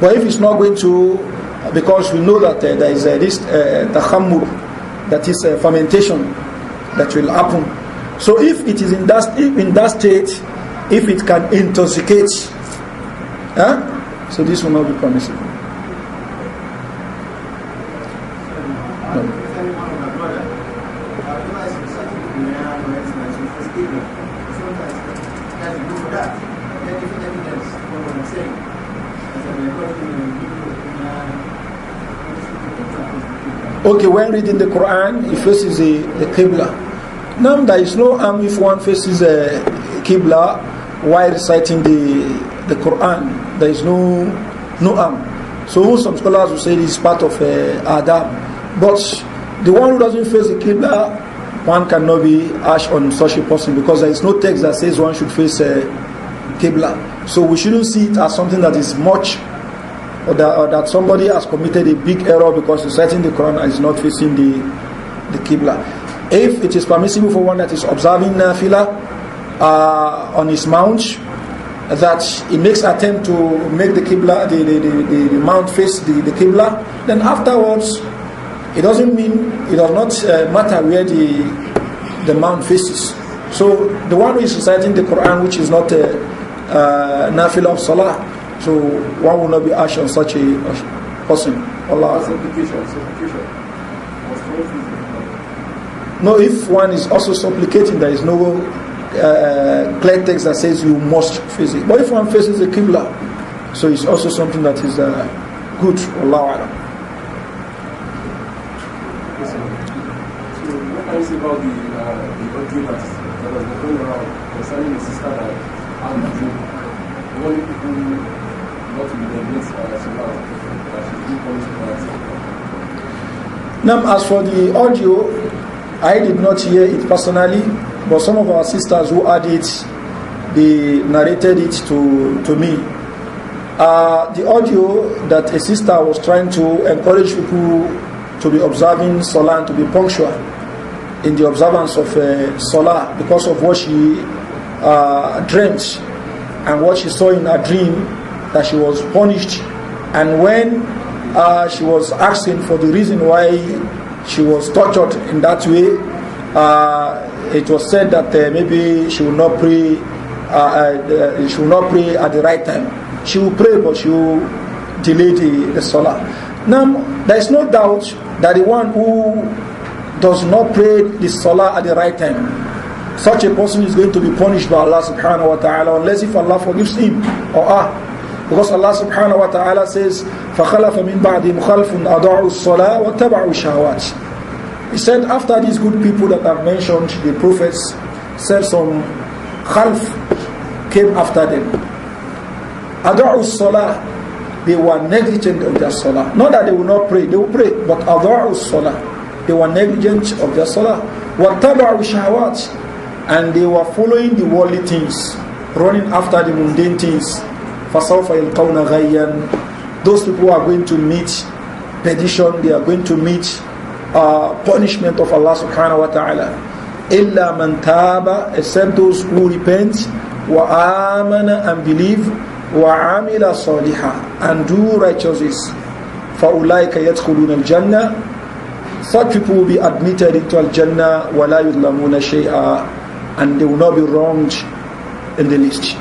But if it's not going to, because we know that there is this takhammur, that is fermentation that will happen. So if it is in that state, if it can intoxicate, so this will not be permissible. Okay, when reading the Quran, he faces the Qibla. Now, there is no harm if one faces a Qibla while reciting the Quran. There is no harm. So some scholars will say this is part of adab. But the one who doesn't face the Qibla, one cannot be harsh on such a person because there is no text that says one should face a Qibla. So we shouldn't see it as something that is much, or that somebody has committed a big error because reciting the Quran is not facing the Qibla. If it is permissible for one that is observing Nafila on his mount, that he makes attempt to make the Qibla, the mount face the Qibla, then afterwards it doesn't mean, it does not matter where the man faces. So the one who is reciting the Quran, which is not nafila of salah, so one will not be asked on such a person. Allah. Supplication. No, if one is also supplicating, there is no clear text that says you must face it. But if one faces the Qibla, so it's also something that is good. Allah. So what can you say about the audio that has been going around concerning the sister that had a dream? Warning people not to neglect Salah, that she's being punished for that. Now, as for the audio, I did not hear it personally, but some of our sisters who had it, they narrated it to me. The audio that a sister was trying to encourage people to be observing Salah and to be punctual in the observance of Salah because of what she dreamt and what she saw in her dream, that she was punished. And when she was asking for the reason why she was tortured in that way, it was said that maybe she will not pray. She will not pray at the right time. She will pray, but she will delay the Salah. Now, there is no doubt that the one who does not pray the Salah at the right time, such a person is going to be punished by Allah subhanahu wa ta'ala, unless if Allah forgives him or her. Because Allah subhanahu wa ta'ala says, فَخَلَفَ مِنْ بَعْدِهِمْ خَلْفٌ أَضَاعُوا الصَّلَاةَ وَاتَّبَعُوا الشَّهَوَاتِ. He said, after these good people that I've mentioned, the prophets said some khalf came after them. أَضَاعُوا الصَّلَاةَ, they were negligent of their salah. Not that they will not pray, they will pray, but أَضَاعُوا الصَّلَاةَ, they were negligent of their salah. وَاتَّبَعُوا الشَّهَوَاتِ, and they were following the worldly things, running after the mundane things. فَسَوْفَ يَلْقَوْنَ غَيًّا, those people are going to meet perdition, they are going to meet punishment of Allah subhanahu wa ta'ala. إِلَّا مَنْ تَابَ, except those who repent, وَآمَنَ, and believe, وَعَمِلَ صَالِحًا, and do righteousness. فَأُولَٰئِكَ يَدْخُلُونَ الْجَنَّةِ, such people will be admitted into Al-Jannah, وَلَا يُظْلَمُونَ شَيْئًا, and they will not be wronged in the least.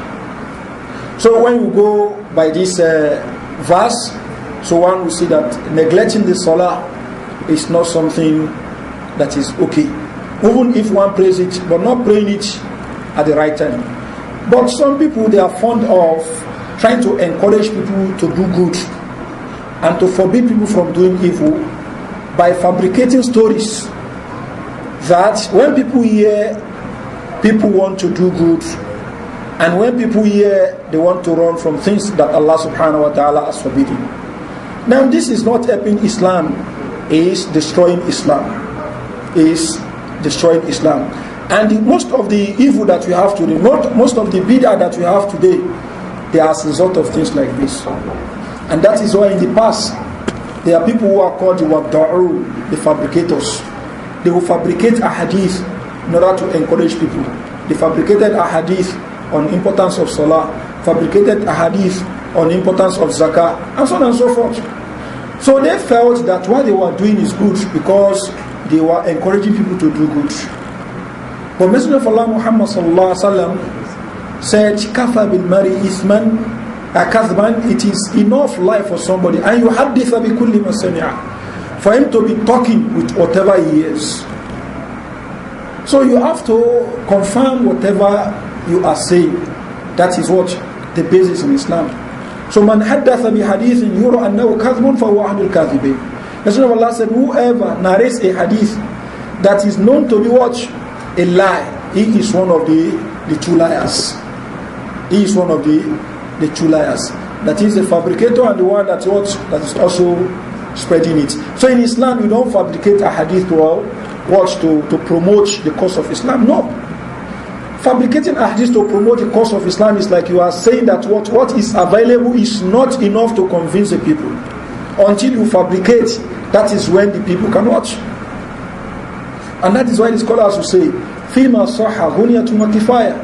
So when you go by this verse, so one will see that neglecting the Salah is not something that is okay. Even if one prays it, but not praying it at the right time. But some people, they are fond of trying to encourage people to do good and to forbid people from doing evil by fabricating stories that when people hear, people want to do good. And when people hear, they want to run from things that Allah subhanahu wa ta'ala has forbidden. Now this is not helping Islam, is destroying Islam. Is destroying Islam. And most of the evil that we have today, most of the bid'ah that we have today, they are as a result of things like this. And that is why in the past, there are people who are called the wadda'u, the fabricators. They will fabricate a hadith in order to encourage people. They fabricated a hadith on importance of salah, fabricated a hadith on importance of zakah, and so on and so forth. So they felt that what they were doing is good because they were encouraging people to do good. But Messenger of Allah Muhammad sallallahu alaihi wasallam said, "Kafa bil mari ithman akathban." It is enough life for somebody, and you haditha bi kulli ma sami'a, for him to be talking with whatever he hears. So you have to confirm whatever you are saying. That is what the basis in Islam. So man haddatha bi hadithin yura annahu kadhbun fa huwa ahlul kadhibin. Messenger of Allah said, whoever narrates a hadith that is known to be what? A lie, he is one of the two liars. He is one of the two liars. That is the fabricator and the one that is also spreading it. So in Islam, you don't fabricate a hadith to promote the cause of Islam. No. Fabricating a hadith to promote the cause of Islam is like you are saying that what is available is not enough to convince the people. Until you fabricate, that is when the people can watch. And that is why the scholars will say, Fima Saha Hunyatun wa Kifaya.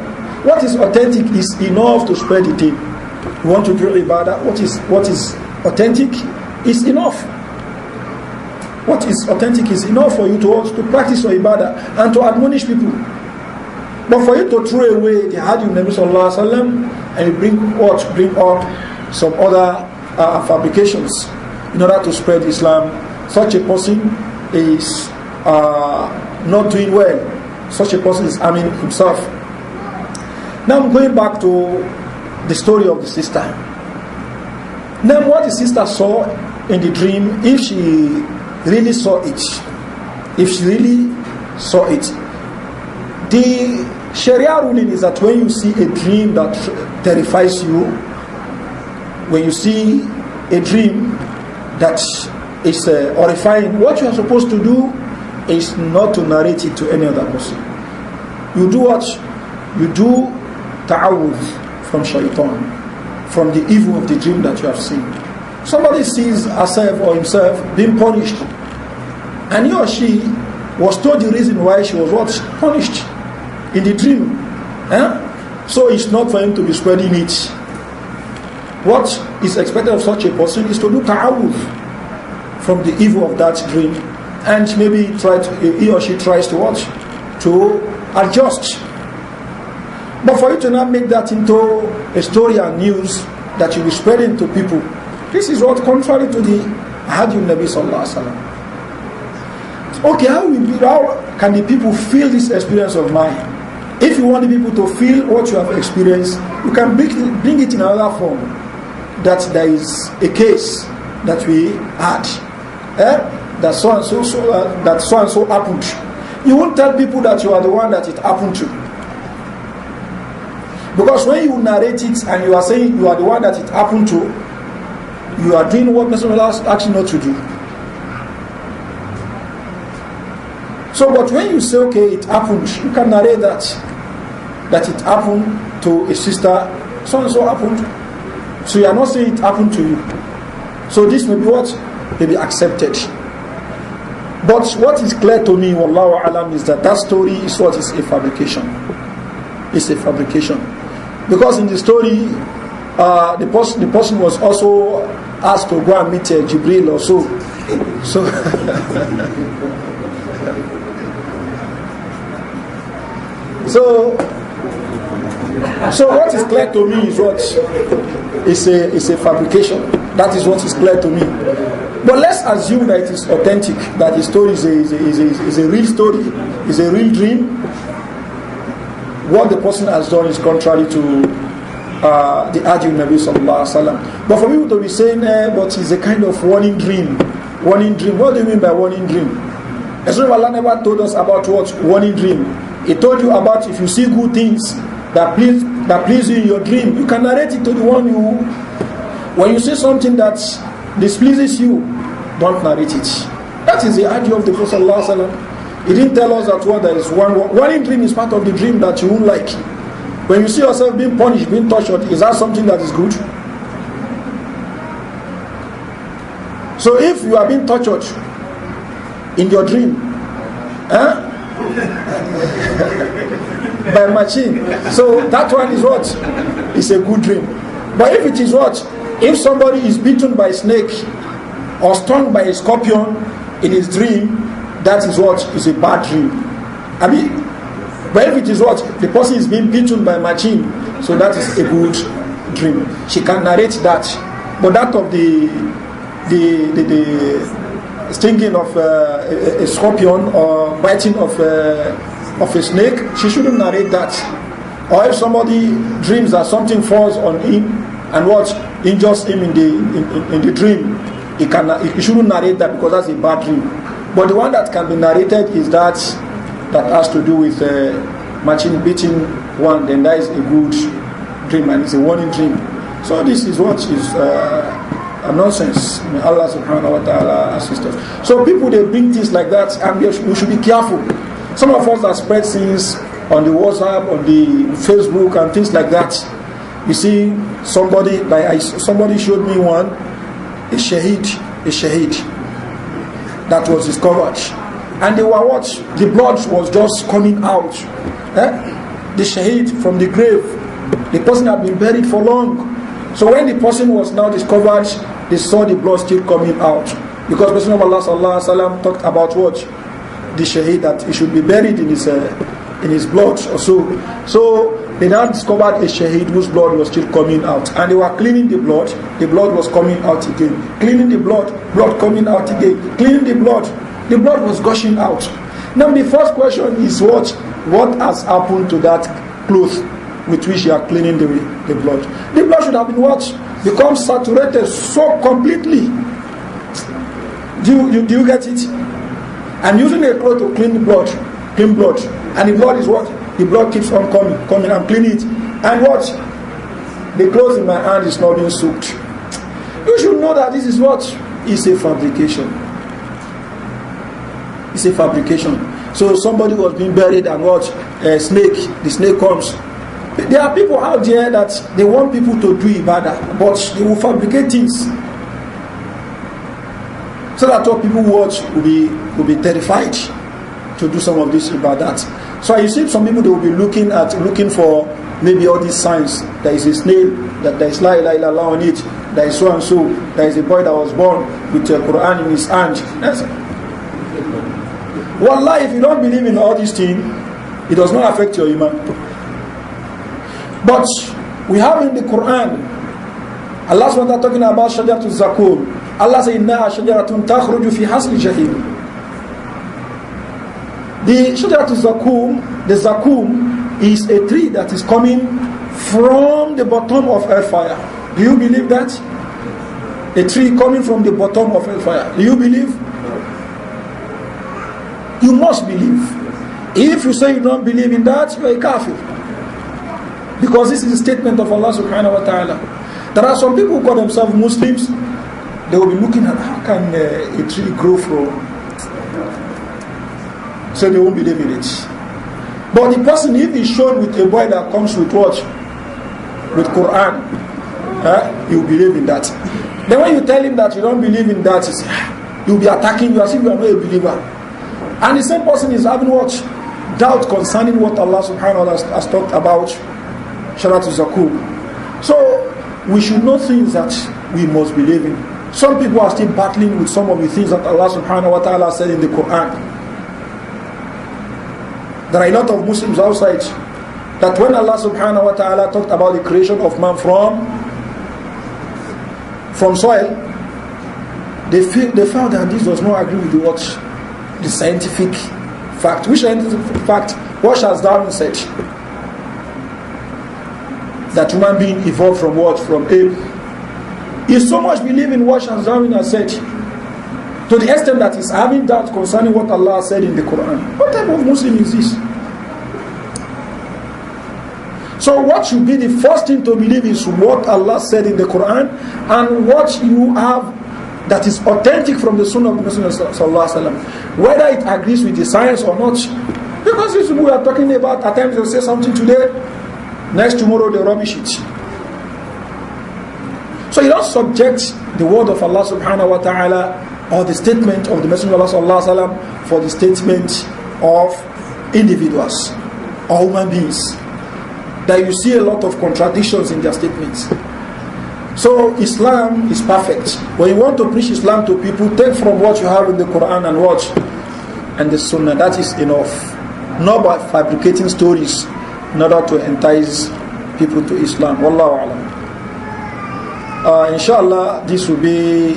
What is authentic is enough to spread the thing. You want to do ibadah, what is authentic is enough. What is authentic is enough for you to practice your ibadah and to admonish people. But for you to throw away the hadith of Nabi Sallallahu Alaihi Wasallam and you bring up some other fabrications in order to spread Islam, such a person is not doing well. Such a person is harming himself. Now I'm going back to the story of the sister. Now what the sister saw in the dream, if she really saw it, the Sharia ruling is that when you see a dream that terrifies you, when you see a dream that is horrifying, what you are supposed to do is not to narrate it to any other person. You do what? You do ta'awudh from shaitan, from the evil of the dream that you have seen. Somebody sees herself or himself being punished, and he or she was told the reason why she was what? Punished in the dream. So it's not for him to be spreading it. What is expected of such a person is to do ta'awudh from the evil of that dream, and maybe he or she tries to watch, to adjust. But for you to not make that into a story and news that you will spread into people, this is what contrary to the hadith of Nabi Sallallahu Alaihi Wasallam. Okay, how can the people feel this experience of mine? If you want the people to feel what you have experienced, you can bring it in another form. That there is a case that we had, that so and so happened. You won't tell people that you are the one that it happened to, because when you narrate it and you are saying you are the one that it happened to, you are doing what Messenger of Allah asked you not to do. So, but when you say, okay, it happened, you can narrate that it happened to a sister, so and so happened. So you are not saying it happened to you. So this may be what? May be accepted. But what is clear to me, wallahu alam, is that story is what is a fabrication. It's a fabrication. Because in the story, the person was also asked to go and meet Jibril or so. So what is clear to me is what is a fabrication. That is what is clear to me. But let's assume that it is authentic, that the story is a real story, is a real dream. What the person has done is contrary to the hadith of Nabi Sallallahu Alaihi Wasallam. But for people to be saying, but it's a kind of warning dream. Warning dream. What do you mean by warning dream? As Allah never told us about what warning dream. He told you about if you see good things that please you in your dream, you can narrate it to the one you. When you see something that displeases you, don't narrate it. That is the idea of the Prophet Sallallahu Alaihi Wasallam. He didn't tell us that there is one dream is part of the dream that you won't like. When you see yourself being punished, being tortured, is that something that is good? So if you are being tortured in your dream, by machine, so that one is what? It's a good dream. But if it is what? If somebody is bitten by a snake or stung by a scorpion in his dream, that is what? Is a bad dream. But if it is what? The person is being bitten by a machine, so that is a good dream. She can narrate that. But that of the stinging of a scorpion or biting of a snake, she shouldn't narrate that. Or if somebody dreams that something falls on him and what injures him in the dream, he shouldn't narrate that, because that's a bad dream. But the one that can be narrated is that has to do with machine beating one, then that is a good dream and it's a warning dream. So this is what is a nonsense. May Allah subhanahu wa ta'ala assist us. So people, they bring things like that, and we should be careful. Some of us that spread things on the WhatsApp, on the Facebook and things like that. You see somebody, somebody showed me one, a shaheed that was discovered, and they were what? The blood was just coming out. The shaheed from the grave. The person had been buried for long. So when the person was now discovered, they saw the blood still coming out. Because Messenger of Allah sallallahu alaihi wasallam talked about what? The shaheed, that he should be buried in his blood or so. So they now discovered a shaheed whose blood was still coming out. And they were cleaning the blood was coming out again. Cleaning the blood coming out again. Cleaning the blood was gushing out. Now the first question is what has happened to that cloth with which you are cleaning the blood? The blood should have been what? Become saturated so completely. Do you get it? I'm using a cloth to clean blood, and the blood is what? The blood keeps on coming. I'm cleaning it, and what? The cloth in my hand is not being soaked. You should know that this is what? It's a fabrication. It's a fabrication. So somebody was being buried, and what? The snake comes. There are people out there that they want people to do ibadah, but they will fabricate things. So that all people watch will be terrified to do some of this ibadat. So you see some people, they will be looking for maybe all these signs. There is a snail, that there is la ilaha illallah on it, there is so and so, there is a boy that was born with the Quran in his hand. Wallahi, if you don't believe in all these things, it does not affect your iman. But we have in the Quran, Allah SWT talking about Shajaratul Zakum. Allah says, Innaha shajaratun takhruju fi hasli jahim. The Shajaratul Zakum, the Zakum is a tree that is coming from the bottom of hellfire. Do you believe that? A tree coming from the bottom of hellfire. Do you believe? You must believe. If you say you don't believe in that, you are a kafir. Because this is a statement of Allah subhanahu wa ta'ala. There are some people who call themselves Muslims. They will be looking at how can a tree grow from. So they won't believe in it. But the person, if he's shown with a boy that comes with what? With Quran, he will believe in that. Then when you tell him that you don't believe in that, he will be attacking you as if you are not a believer. And the same person is having what? Doubt concerning what Allah subhanahu wa ta'ala has talked about Sharatul Zakum. So we should know things that we must believe in. Some people are still battling with some of the things that Allah subhanahu wa ta'ala said in the Quran. There are a lot of Muslims outside that when Allah subhanahu wa ta'ala talked about the creation of man from soil, they found that this does not agree with the scientific fact. Which scientific fact? What has Darwin said? That human being evolved from what? From ape. He so much believe in what Darwin has said, to the extent that he's having doubt concerning what Allah said in the Quran. What type of Muslim is this? So what should be the first thing to believe is what Allah said in the Quran, and what you have that is authentic from the Sunnah of the Messenger sallallahu alaihi wasallam, whether it agrees with the science or not. Because this we are talking about, at times they'll say something today, next tomorrow they rubbish it. So you don't subject the word of Allah subhanahu wa ta'ala or the statement of the Messenger of Allah sallallahu alaihi wasallam for the statement of individuals or human beings. That you see a lot of contradictions in their statements. So Islam is perfect. When you want to preach Islam to people, take from what you have in the Quran and what? And the Sunnah. That is enough. Not by fabricating stories in order to entice people to Islam. Wallahu alam. Inshallah, this will be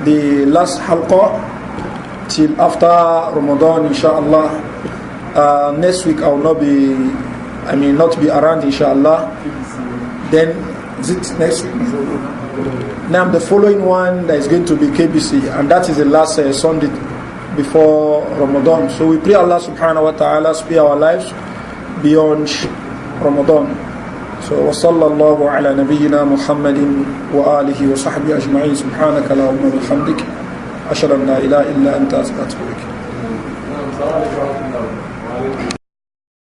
the last halqa till after Ramadan, inshallah. Next week I will not be around, inshallah. Then is it next week? Now the following one that is going to be KBC, and that is the last Sunday before Ramadan. So we pray Allah subhanahu wa ta'ala spare our lives beyond Ramadan. So وصلى الله على نبينا محمد وآله وصحبه أجمعين سبحانك اللهم وبحمدك أشهد أن لا إله إلا أنت أستغفرك.